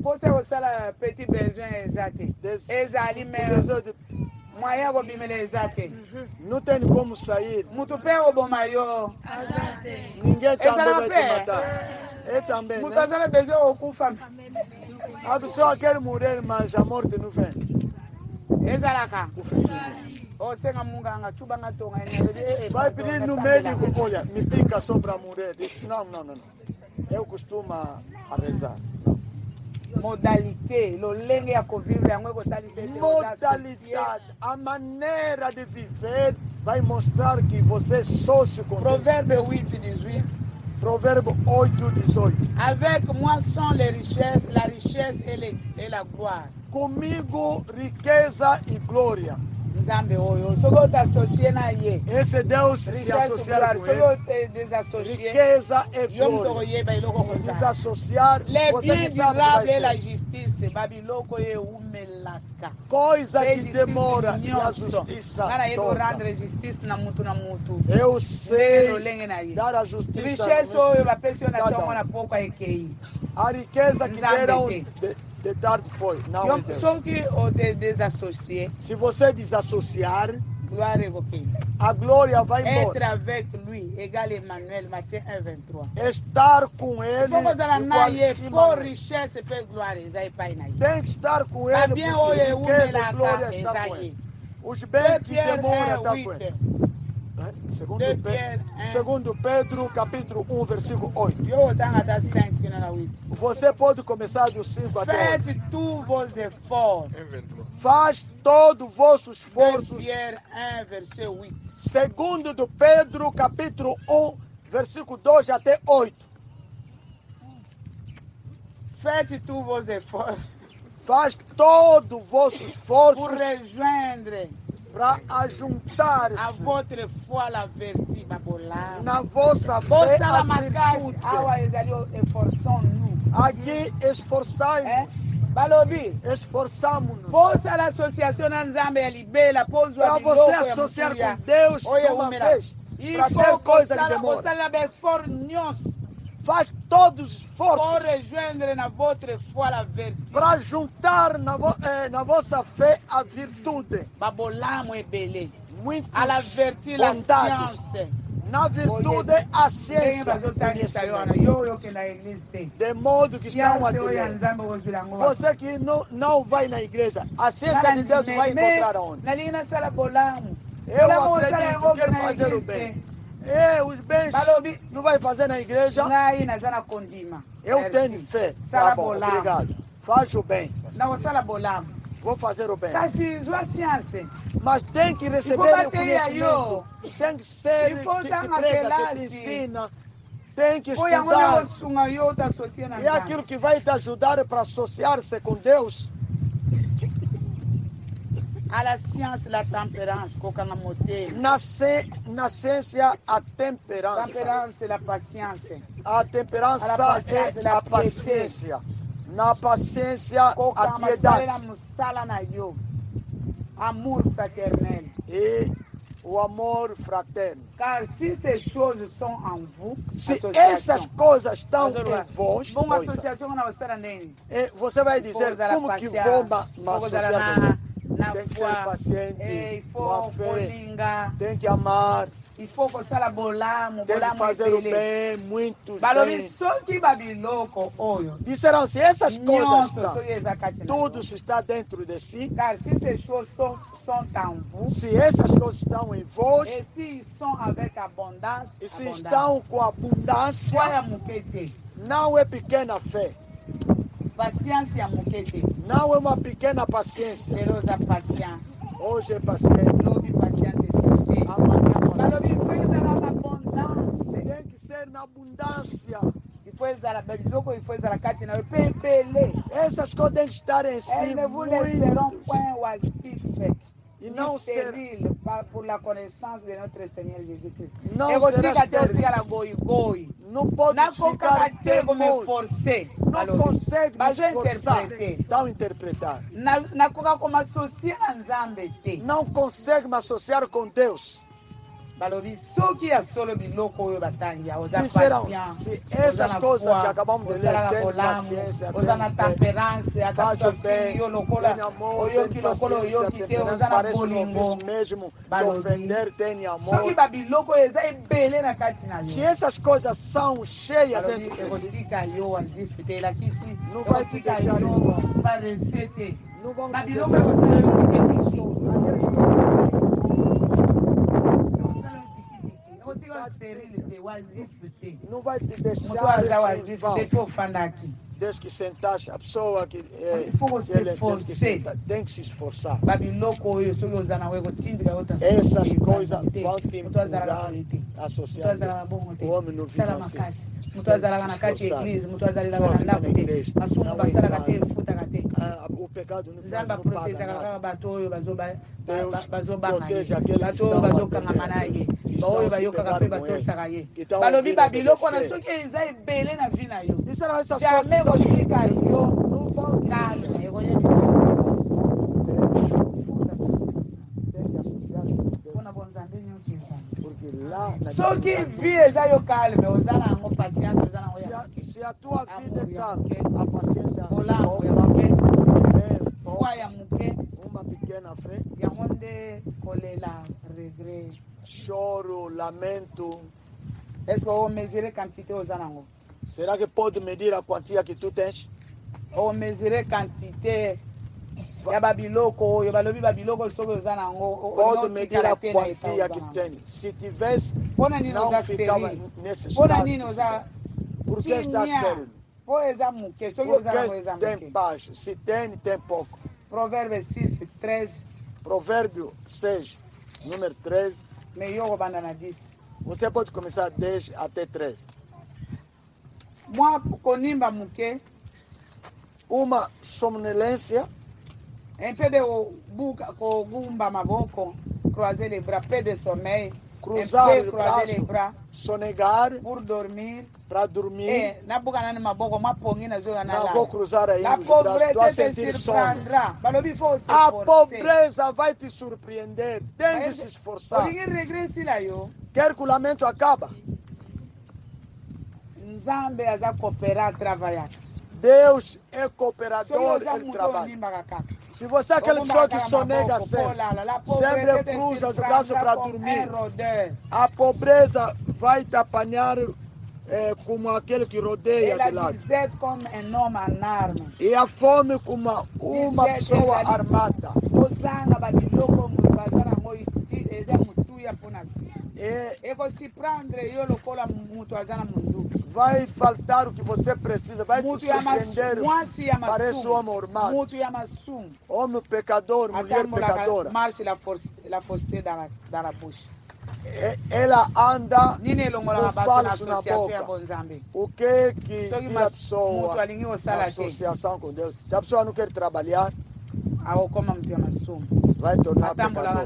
pose osala petit besoin ezate. Ezali mais moyen ko bimele ezate. não tem como sair. Mutu pe oboma yo. Ninguém também Essa vai não é. te matar. É também, Mutu né? azala besoin okufa. A pessoa quer morrer, mas a morte não vem. Ezalaka. Osenga munganga chuba ngatonga Vai pedir no médico, olha, me pica só para morrer. Diz, não. Eu costumo a rezar. Modalité, lolenge ya kovivre yango ekotali se Modalidade, a maneira de viver vai mostrar que você é sócio com Deus. Proverbe 8:18. Provérbio 8:18. Avec moi sont les richesses, la richesse et la gloire. Comigo, riqueza e glória. Nzambe oyo, soki t'associer na ye. Esse Deus se Richesse, associar gloire, com soki ele. te désassocier. Riqueza e Yo moto glória. koyeba eloko Se kozala. desassociar, Les você biens não sabe o que durables vai et la ser. justice, babiloko eumelaka. Coisa que Justice demora e a nyonso. justiça Ngana ye toda. rendre justice na mutu na mutu. Eu Ndenge sei lolenge na ye. dar a justiça. Richesse oyo bapesi yo na Cada tongo um. na poko ekei. A riqueza que Nzambe deram te. de tarde foi. Não é Yo Deus. soki o te désassocier, Se você desassociar, gloire évoquée. a glória vai Être embora. avec lui égale Emmanuel, Matthieu 1:23. Estar com ele Faut kozala na igual ye que po Emmanuel. richesse pe gloire eza epai na ye. Tem que estar com ele Babien porque oyo riqueza e glória ewumelaka está eza com ye. ele. Os bens que Pierre demoram está com 1:8. ele. Segundo De Pedro, Pierre 1. segundo Pedro, capítulo 1, versículo 8. Yo otanga ata 5 fina na 8. Você pode começar do 5 até 8. Faites tous vos efforts. Faz todo o vosso De esforço. Pierre 1 verset 8. Segundo do Pedro, capítulo 1, versículo 2 até 8. Faites tous vos efforts Faz todo o vosso esforço pour rejoindre para ajuntar à votre foi la vertu babola. na vossa fé Bosala a makasi virtude. awa ezali efforçons-nous. Aqui esforçai-vos. Balobi. Esforçamos-nos Força da associação na Nzambe ya libela pozwa para você associar com Deus de uma vez, para ter coisa que demora. Faz todos os Pour esforços rejoindre na votre foi la vertu. para juntar na vossa fé a virtude. Babolamo ebele. Muito À la vertu la bondade. science. Na virtude, a ciência. De modo que estão aqui. Você que não vai na igreja, a ciência de Deus vai encontrar onde? Eu acredito que quero fazer o bem. Os bens não vai fazer na igreja. Eu tenho fé. Tá bom, obrigado. Faz o bem. Vou fazer o bem. Mas tem que receber o conhecimento. Tem que ser que prega, que te ensina. Tem que estudar. E aquilo que vai te ajudar para associar-se com Deus. À la science, la tempérance, Na ciência, a temperança. Tempérance, la patience. A temperança é a paciência. Na paciência, a piedade. Amour fraternel. E o amor fraterno. Car si ces choses sont en vous, se essas coisas estão em vós, uma associação na você vai dizer como que vou uma associação. Tem que ser paciente, uma fé, tem que amar, tem que fazer o bem, muito bem. Disseram se essas coisas estão, tudo está dentro de si. Se essas coisas estão em vós, e se estão com abundância, não é pequena fé. Paciência, não é uma pequena paciência. Hoje é paciente. Amanhã tem que ser na abundância. Essas coisas têm que estar em si muito. E não ser por la connaissance de notre Seigneur Jésus-Christ. Não será não pode ficar teimoso. Não consegue esforçar. Então interpretar. Não consegue me associar com Deus. Disseram, se essas coisas que acabamos de ler, tem paciência, faz o bem, tem amor, tem paciência, tem temperança, parece um mesmo de ofender, tem amor. Se essas coisas são cheias dentro de si, não vai te deixar igual. Não vão te não vai te deixar desde que sentaste a pessoa que tem que se esforçar. Essas coisas vão te empurrar associar o homem no vivo assim. O pecado não paga nada. Deus protege aqueles que estão a temer, que estão a se pegar com ele, que estão a ouvir obedecer. Disseram essas coisas não vão porque lá se a tua vida é calma, a paciência uma pequena fé, choro, lamento. Será que pode medir a quantia que tu tens? Pode medir a quantia que tem. Se tivesse, não ficava nesse estado. Por que estás querendo? Porque tem paz. Se tem pouco. Provérbio 6, 13. Provérbio 6, número 13. Você pode começar 10 até 13. Uma somnolência. Croiser les bras, peu de sommeil, cruzar peut le croiser les bras sonegar pour dormir. para dormir. Na bugana ni maboko mapongi na zoga na Não la. vou cruzar ainda La os braços, pauvreté estou a te sentir sono. surprendra. Balobi faut se A forcer. pobreza vai te surpreender, tem que se esforçar. Olingi regresi la yo. Quer que o lamento acaba? Nzambe aza cooperar trabalhar. Deus é cooperador, ele trabalha. Se você é aquela pessoa que sonega sempre cruza os braços para dormir, a pobreza vai te apanhar como aquele que rodeia de lado. E a fome como uma pessoa armada. Vai faltar o que você precisa, vai te surpreender. Parece um homem armado. Homem pecador, mulher pecadora. Ela anda com falso na boca. O que é que tira a pessoa na associação com Deus? Se a pessoa não quer trabalhar, vai tornar pecador.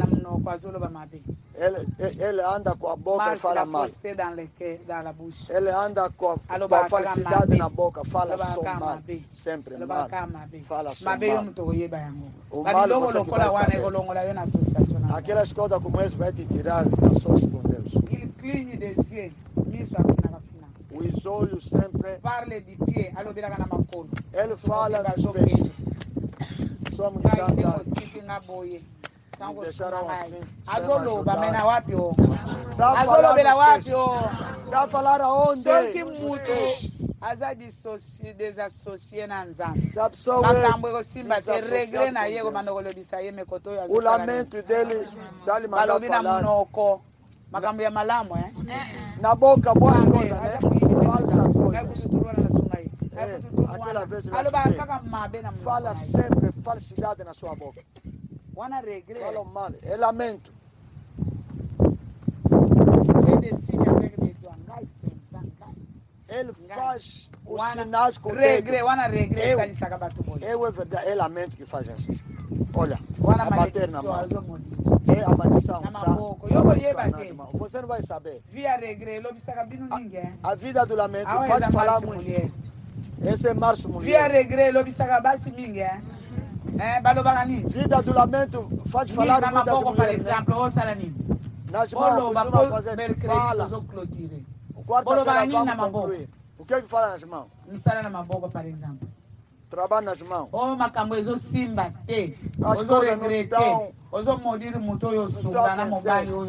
Ele anda com a boca e fala mal. Ele anda com a falsidade na boca, fala só mal. Sempre mal. Fala só mal. O mal você que vai saber. Aquelas coisas como essa vai te tirar da sorte com Deus. Os olhos sempre. Ele fala dos peixes. Somos cantados. Deixaram assim. Azoloba mena wapi o? Azolobela wapi o? Dá falar aonde? Só que muito aza desassocié na nzambe. Makambo Makambo simba te regret na yego manokolo bisaye mekoto ya o lamento dele dali mandar falar. Mnoko. Makambo ya malamu na boca boas coisas, né? Falsa coisa. Aquela vez fala sempre falsidade na sua boca. Fala mal, é lamento. Ele faz os sinais com regre, é verdade, é lamento que faz isso. Olha, a bater na mão. É a maldição. Você não vai saber. A vida do lamento pode falar muito. Esse é março mulher. Vida do lamento faz falar muitas mulheres. Nas mãos costuma fazer fala. Quarta-feira vamos concluir. O que é que fala nas mãos? Trabalha nas mãos. As coisas não dão.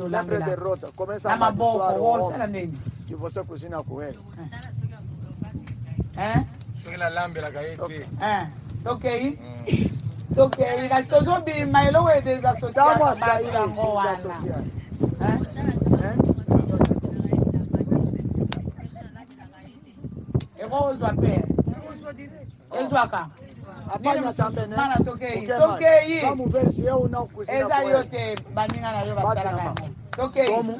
Sempre derrota. Começa a amaldiçoar o homem que você cozinha com ele. Toquei, mas tô zombie, mas não é desassociado. Vamos sair desassociado. Eu vou usar a pé. Eu uso a cá. Apanha também, né? Mana, toquei. Vamos ver se eu não cozinho com ele. Essa eu te baninha na yoga sala. Toquei. Como?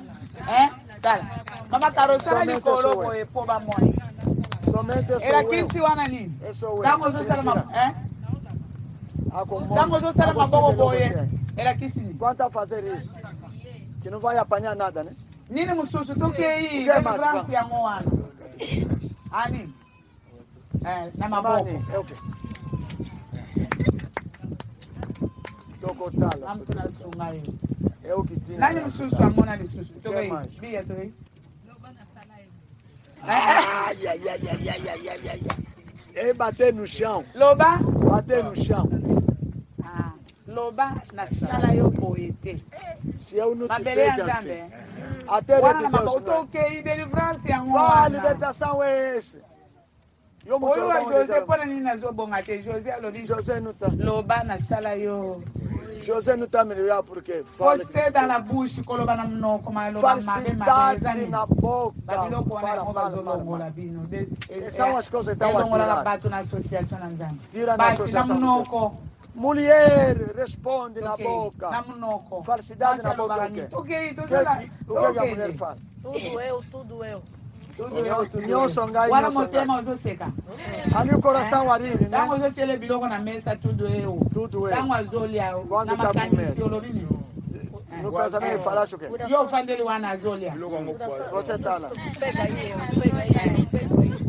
Cara. Mama carosara de corobo e poba mãe. Somente eu sou Era 15 wana nini? Eu sou eu. Dango zo sala mama, Dango zo sala mama boye. Era 15. Quanto a fazer isso? Que não vai apanhar nada, né? Nini mususu toquei. França ya ngoana. Ani. Na maboko. É o quê? Tocotala. Vamos na sungai. É o que tinha. Nani mususu amona ni susu. Toquei. Bia toquei. Ai. É bater no chão. Loba? Bater no chão. Loba na sala yo poete. Se eu não te vejo assim. Até eu toquei deliverance ya ngwana. Qual libertação é esse? Oyo wa José pona nini nazobonga te José alobi. José não tá. Loba na sala yo. José não está melhorando porque Você dans la bouche koloba na mnoko maloba falsidade na boca. Fala mal. São as coisas que estão a tirar. Tira na associação. Mulher responde na boca. Falsidade na boca. O que a mulher fala? Tudo eu. Wana motema uzoseka. Ali o coração arire, né? Tango zochele biloko na mesa tudo eu. Tudo eu. Tango azolia na makanisi olobini. No casamento falasse o quê? Yo fandeli wana azolia. Você tá lá.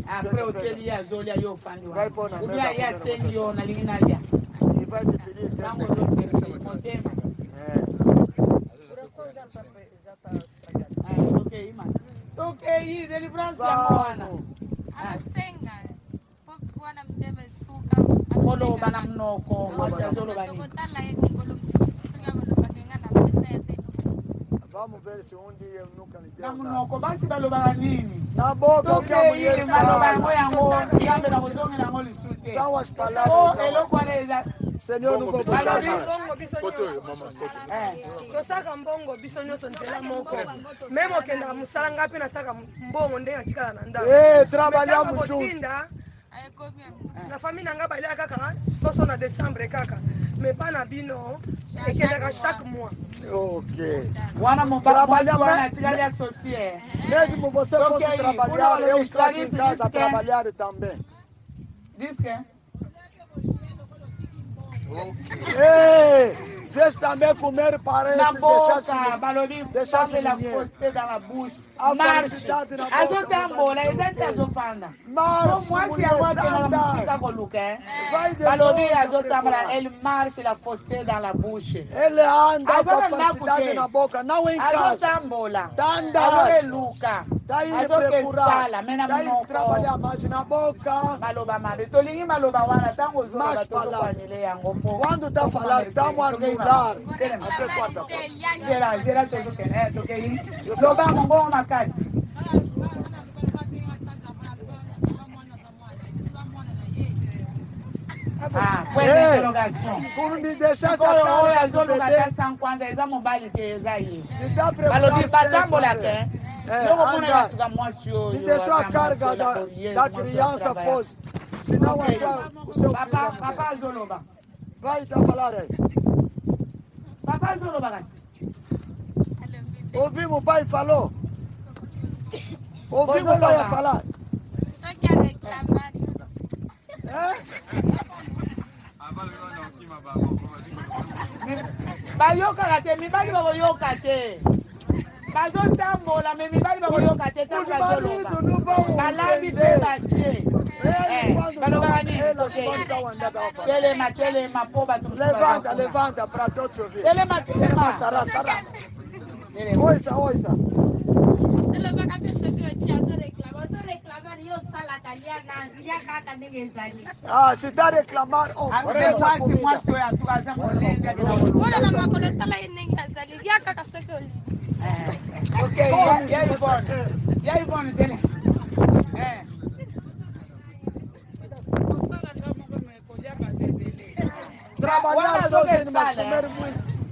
Après hoteli ya azolia yo fandi Vai wana. pôr na Ubia mesa. ya sengi yo na lingi nalia. E vai te pedir que Tango zo servi motema. Ok, imana. Ok, deliverance ya mwana. Kolo bana mnoko, mwasi azoloba nini? Vamos ver se um dia eu nunca me deu Na nada. mnoko basi balobaka nini? Na boca o que a mulher Toke maloba yango fala. yango nzambe na kozongela yango lisusu São as te. palavras. So eloko wana eza Senhor, não vou buscar balobi mais. mbongo biso nyonso tosaka mbongo biso nyonso nzela moko meme okendaka mosala ngai mpe nasaka mbongo ndenge natikala na ndako Trabalhamos juntos. kotinda na famille na ngai balia kaka soso na décembre kaka mais pa na bino ekendaka chaque mois. Ok. wana mobali wana atikali associé. Mesmo você fosse trabalhar, eu estou aqui em casa a trabalhar também. Diz que? Ei, deixa também comer para Na esse boca, balobi, deixar fave la dinheiro. foste dans la bouche. A Marche. felicidade na boca, Azotambola, ezanti azofanda. Marche, Mwasi yango mulher, akendaka anda. mosika koluka. Vai de Balobi volta azotambola, preparar. elle marche la foste dans la bouche. Ele anda com a Azona felicidade ndakute. na boca, não em casa. Azotambola. Tanda. Azoleluka. Tá indo procurar. Azokesala, mena Tá indo monoko. trabalhar mais na boca. Maloba mabe. Tolingi maloba wana, tango ozoloba Mais palavras. tozokwanyele yango po. Quando tá falando, estamos a anular. Até quarta-feira. Zera tozokene, tokei. Loba mongo makasi. Point d'interrogation. Por me deixar essa Oyo cara de azoluka bebê, ta san kwanza eza mobali te eza ye. me dá Balobi batambola preparação. te. Yoko mona anda. yatuka mwasi oyo. Me deixou a aza carga mwasi oyo, da mwasi oyo criança trabalha. fosse. Senão achar o seu Papa filho. azoloba. Vai tá falar aí. Papa azoloba kasi. Ouvimos o pai falou. Ouvimos o pai falar. Só que a reclamar. Bayokaka te, mibali bakoyoka te. Bazotambola, me mibali bakoyoka te, tango bazoloba. Balambi mpe batie. Balobaka nini? Telema po bato mosusu Levanta, baza levanta para todos ouvir. Telema. Sará. Oisa. Selo baka pessoa que eu tinha reclamar e eu sala caliana, ia caca ninguém zali. Ah, se está a reclamar, mwasi oyo atuka aza molenge akina koluka. Bora na makolo tala ninguém zali, ia caca só que eu li. Ok, ya Ivone tele. trabalhar sozinho, mas comer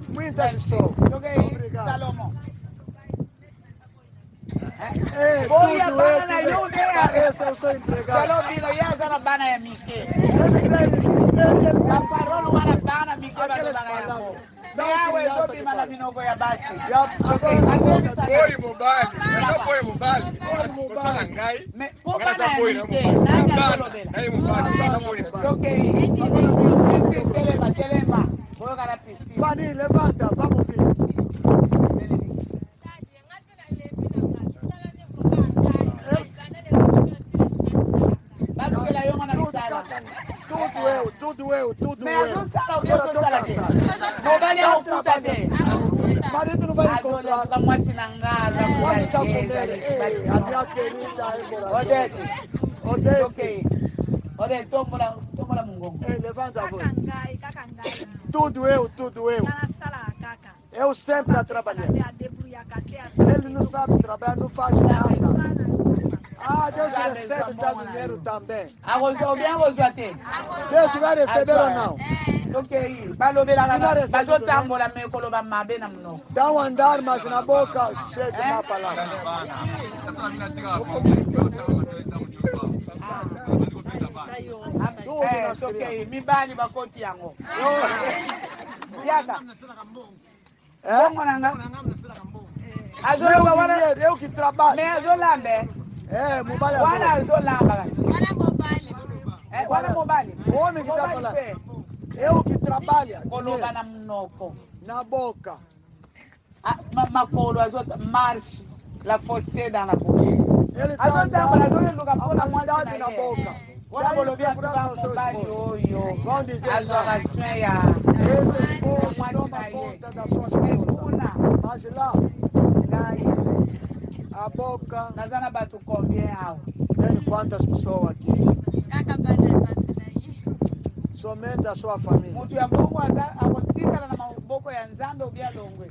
muita pessoa. Obrigado. Salomão. Tudo parece eu sou empregado. Salomino, ya zana bana ya mike. Aparolo wana bana mike bana yango. Yawe zobi mana minoko ya basi. Poi mobali, não poi mobali. Kusana ngai. Po bana ya mike, nani azolobela. Ngai mobali, sasa poi mobali. Ok. Telema. Boyo kana pisti. Fani, levanta, vamos ver. Tudo eu. Mas não sala, o que eu sou sala aqui? Mobali é um puta de. Marido não vai encontrar. Vamos assinar casa, Quando está comendo, a minha querida é Odete. Ok. Odete, toma mungo. Levanta a voz. Kaka ngai. Tudo eu. Kana sala kaka. Eu sempre a trabalhar. Ele não sabe trabalhar, não faz nada. Ah, Deus recebe o dinheiro também. Deus vai receber ou não? Ok. Dá andar, mas na boca cheia de má palavra. Ok, mibali bakoti yango. Yaka. Eu que trabalho. Me azolambe. Mobile Wana azolamba. Wana mobile. O homem que está falando. Eu que trabalho. Koloba na mnoko. Na boca. makolo azota marche la fausseté dans la bouche. Ele está Azota andando azota luka a pona mwasi maldade na na ye. boca. Wana Daí bolobia procurava tuba o seu mobali esposo. oyo. Vão dizer Adoration ya. esse esposo Mwasi toma na ye. conta da sua esposa. Kuna. Mas lá, Ngai. a boca, Nazana batu combien awa. tem quantas pessoas aqui? Somente a sua família. Mutu ya bongo akotikala na maboko ya Nzambe ubia longwe.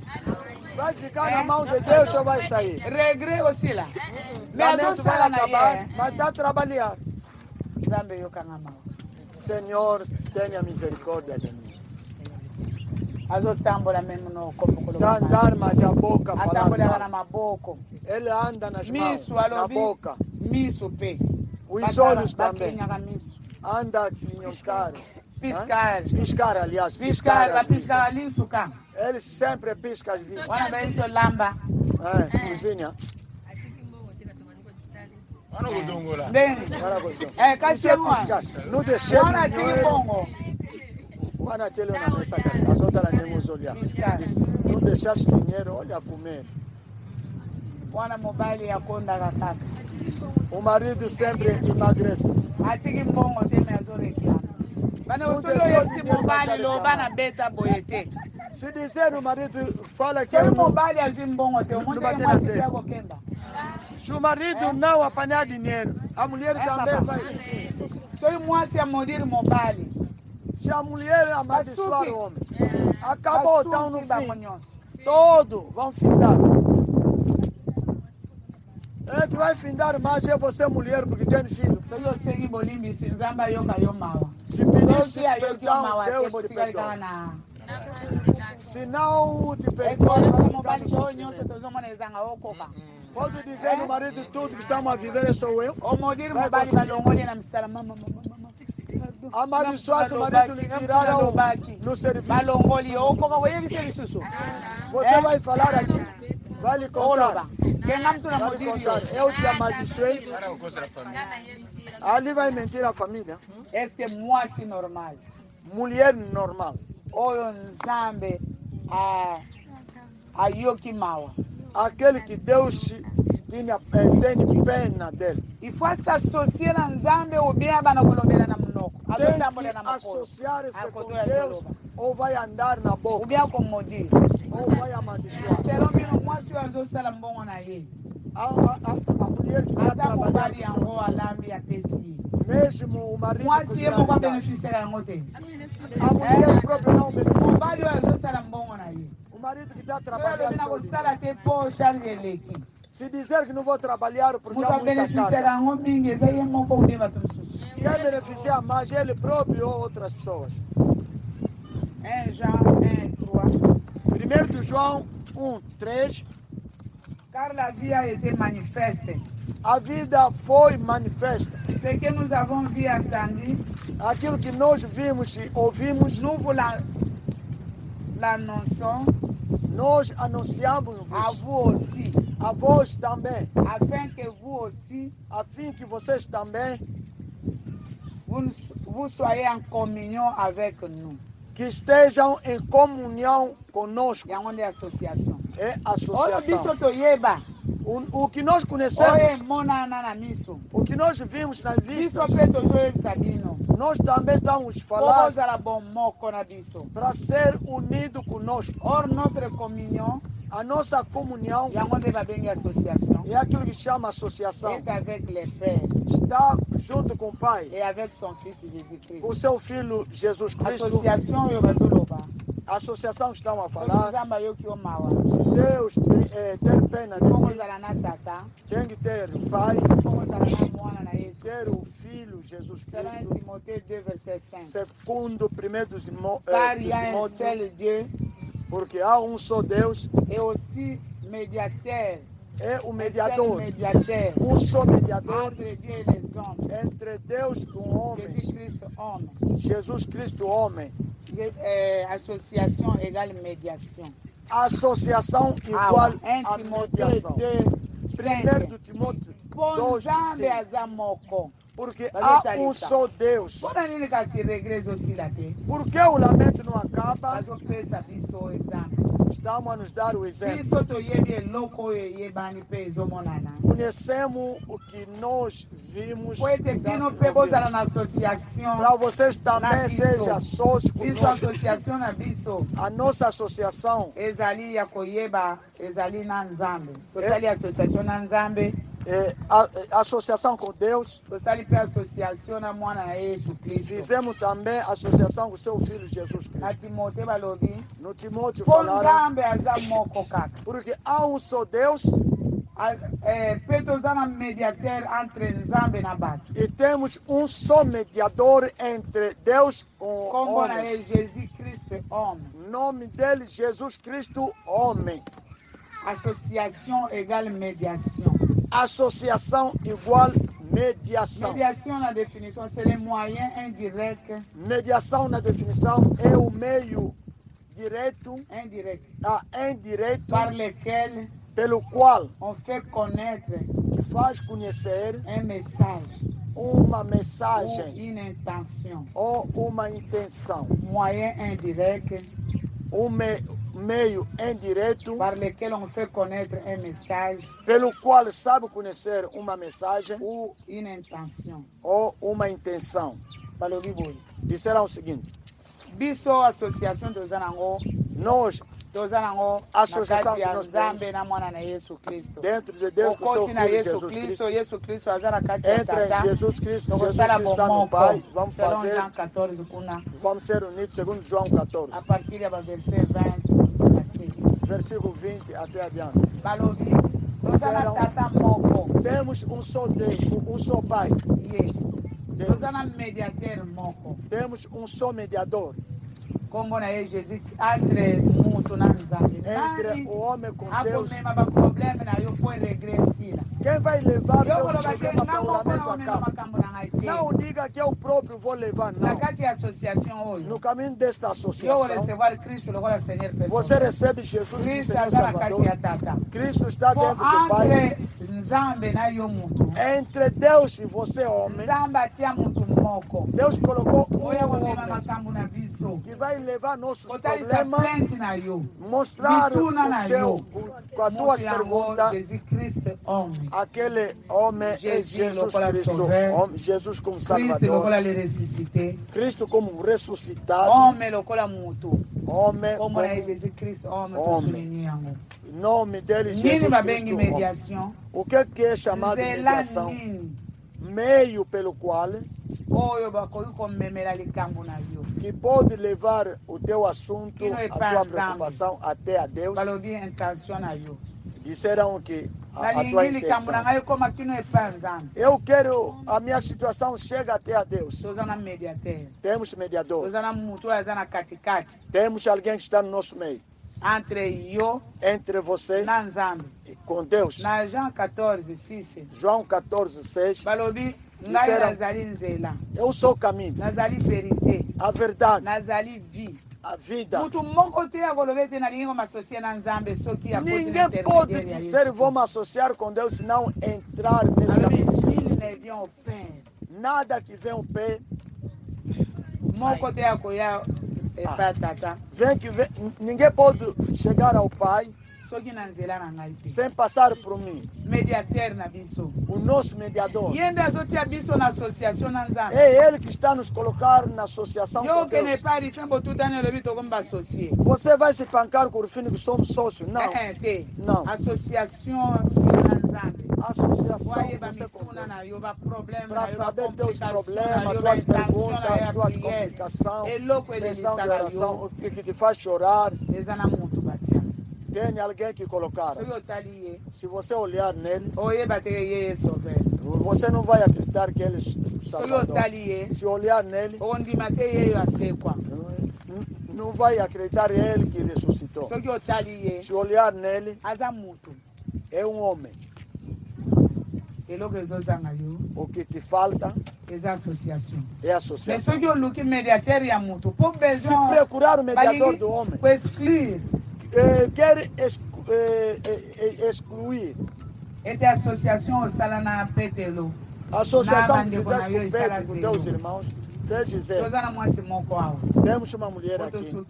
Vai ficar na mão de Deus ou vai sair? Regret aussi là. Lamento vai acabar, mas está a trabalhar. Nzambe yoka ngama. Senhor, tenha misericórdia de mim. Azotambola mesmo no kombo Está a andar, mas a boca falar atambola na mal. maboko. Ele anda nas mãos, Miso na alobi. boca. Miso pe. Os olhos também. Miso. Anda a quinhoncar. Piscar. Piscar, aliás. Piscar, vai as vistas. piscar ali suka. Ele sempre pisca as vistas. Wana bem so lamba. Cozinha. Bem. Kachemwa. Não deixemos. Wana tiki bongo. Wana tele na mesa casa. As outras nem nos olhar. Não deixar os dinheiro, olha comer. Wana mobile ya konda kaka. O marido sempre emagrece. Atiki bongo teme azorekiana. Bana usolo yesi mobile lo bana beta boyete. Se dizer o marido fala que ele mobile azim bongo te, omonte bater mwasi na yako kemba. Se o marido não apanhar dinheiro, a mulher também vai. Soy mwasi amodir mobile. Se a mulher amaldiçoar o homem, acabou, então no fim. Todos vão findar. É que vai findar mais é você mulher, porque tem filho. Se pedisse perdão, Deus te perdoa. Se não te perdoa, pode dizer no marido tudo que estamos a viver, sou eu. Amaldiçoar o marido lhe tirar no serviço. Você vai falar aqui, vai lhe contar. Vai lhe contar. Eu te amaldiçoei. Ali vai mentir a família. Este moço normal. Mulher normal. Oyo Nzambe ayoki mawa. Aquele que Deus tem pena dele. E foi se associar a Nzambe ou bem a banakolobela na mnoko. Tem que associar-se com Deus ou vai andar na boca. Ou bem acomodar. Ou vai amaldiçoar. Serão que não moço eu azul salambongo na ele. A mulher que está trabalhando. Mesmo o marido que está trabalhando. A mulher própria não beneficia. O marido que está trabalhando. Se dizer que não vou trabalhar porque há muita casa. Quem beneficiar mais ele próprio ou outras pessoas? Em João 1, 1 João 1, 3. Car la vie a été manifeste. A vida foi manifesta. Ce que nous avons vu et entendu, aquilo que nós vimos e ouvimos, nous vous l'annonçons. Nós anunciamos à vous aussi, a vós também, afin que vous aussi, a fim que vocês também, vous soyez en communion avec nous. Que estejam em comunhão conosco. É onde é associação. É associação. O que nós conhecemos, o que nós vimos nas vistas, nós também estamos falando para ser unido conosco. Or notre communion, a nossa comunhão é aquilo que chama associação. Está junto com o Pai e avec son fils Jésus-Christ. Com seu filho Jesus Cristo. A associação estão a falar. Se Deus ter pena de mim, tem que ter o Pai, ter o Filho Jesus Cristo. Segundo 1 Timóteo, porque há um só Deus. E aussi médiateur. É o mediador. Um só mediador entre Deus e o homem. Jesus Cristo, homem. Associação égale médiation. Associação igual a mediação. 1 Timóteo 2, Porque há um só Deus. Por Por que o lamento não acaba? Estamos Estamos a nos dar o exemplo. Conhecemos o que nós vimos. Para vocês também seja sócio conosco. A nossa associação a associação com Deus. Fizemos também a associação com seu Filho Jesus Cristo. No Timóteo falaram, porque há um só Deus e temos um só mediador entre Deus e homens. O nome dele, Jesus Cristo, homem. Associação égale médiation. Associação igual mediação. Médiation, na definição, c'est le moyen indirect. Mediação, na definição, é o meio direto, indireto, par lequel, pelo qual on fait connaître, que faz conhecer un message, uma mensagem, une intention, ou uma intenção. Moyen indirect, meio indireto, par lequel on fait connaître un message, pelo qual sabe conhecer uma mensagem ou une intention, ou uma intenção. Disseram o seguinte: biso association tozanango, nós associação que nós temos dentro de Deus com seu Filho Jesus Cristo. Entra em Jesus Cristo, Jesus Cristo está no Pai. Vamos ser unidos segundo João 14. A partir do versículo 20 até adiante. Temos um só Deus, um só Pai. Temos um só mediador. Entre o homem com Deus. Quem vai levar Deus problema para o lamento acaba? Não diga que eu próprio vou levar, não. No caminho desta associação, você recebe Jesus Cristo, Senhor Salvador. Cristo está dentro do Pai. Entre Deus e você, homem, Deus colocou um homem que vai levar nossos problemas, mostrar com as tuas perguntas. Aquele homem é Jesus Cristo, Jesus como Salvador, Cristo como ressuscitado, homem como Jesus Cristo, homem. Nome dele, Jesus Cristo. O que é chamado de mediação? Meio pelo qual que pode levar o teu assunto, a tua preocupação até a Deus. Disseram que a tua intenção. Eu quero, a minha situação chega até a Deus. Temos mediador. Temos alguém que está no nosso meio. Entre você com Deus. João 14:6. Disseram, eu sou o caminho, a verdade, a vida. Ninguém pode dizer vamos associar com Deus se não entrar nesse caminho. Nada que vem ao pé. Ninguém pode chegar ao Pai sem passar por mim. O nosso mediador. É Ele que está nos colocar na associação com Deus. Você vai se pancar com o fim que somos sócios? Não. Não. Associação você com Deus. Para saber teus problemas, tuas perguntas, tuas complicações, questão de oração, o que te faz chorar. Tem alguém que colocar. Se você olhar nele, você não vai acreditar que ele é Salvador. Se olhar nele, não vai acreditar ele que ressuscitou. Se olhar nele, é um homem. O que te falta é associação. Se procurar o mediador do homem, quer excluir. A associação que fizesse com Pedro, com teus irmãos, quer dizer, temos uma mulher aqui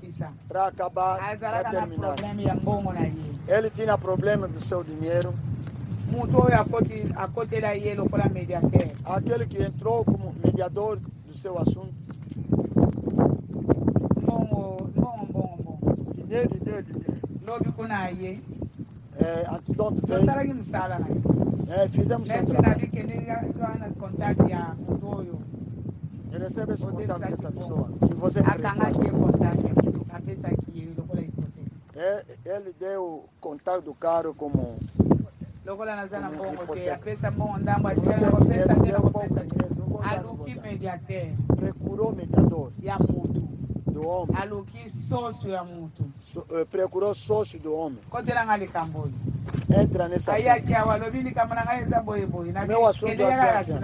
para acabar, para terminar. Ele tinha problema do seu dinheiro. Aquele que entrou como mediador do seu assunto. Dinheiro. Antidoto veio. Fizemos um trabalho. Ele recebe esse contato dessa pessoa. Que você ele deu o contato do carro como procurou mediador do homem. Procurou sócio do homem. Entra nessa meu assunto é assim.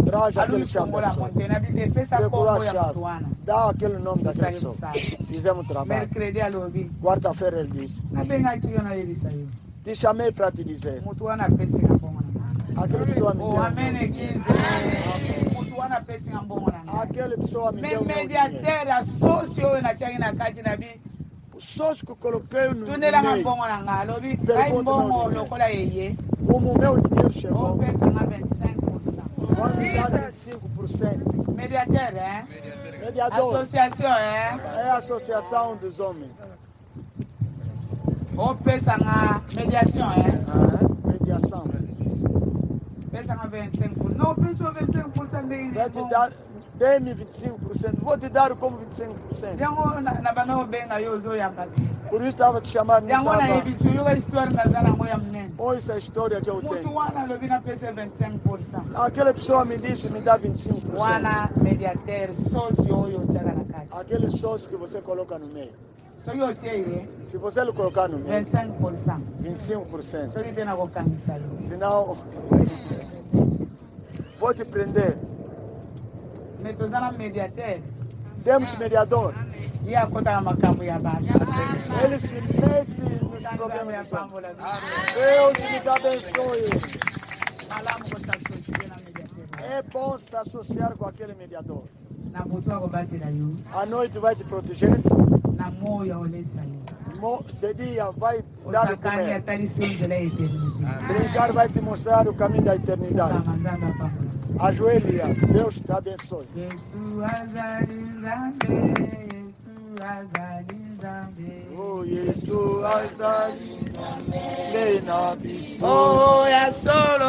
Traz aquele chave da pessoa. Procura a chave. Dá aquele nome daquela pessoa. Fizemos o trabalho. Quarta-feira ele disse. Te chamei para te dizer. Aquela pessoa me deu. Aquela pessoa me deu. O sócio que eu coloquei no meio. Como o meu dinheiro chegou. Vamos dar 25%. Mediador. Associação, É a associação dos homens. Mediação, Mediação. Pesa 25%. Não, pensou 25% Vai te dar, dê-me 25%. Vou te dar como 25%. Por isso estava te chamando. Olha essa história que eu tenho. Aquela pessoa me disse, me dá 25%. Aquele sócio que você coloca no meio. Se você lhe colocar no meio, 25%. Senão, vou te prender. Temos mediador. Ele se mete nos problemas. Deus nos abençoe. É bom se associar com aquele mediador. A noite vai te proteger. De dia vai te dar o comer. Brincar vai te mostrar o caminho da eternidade. Ajoelha, Deus te abençoe. Oh, Jesus, oh, é solo.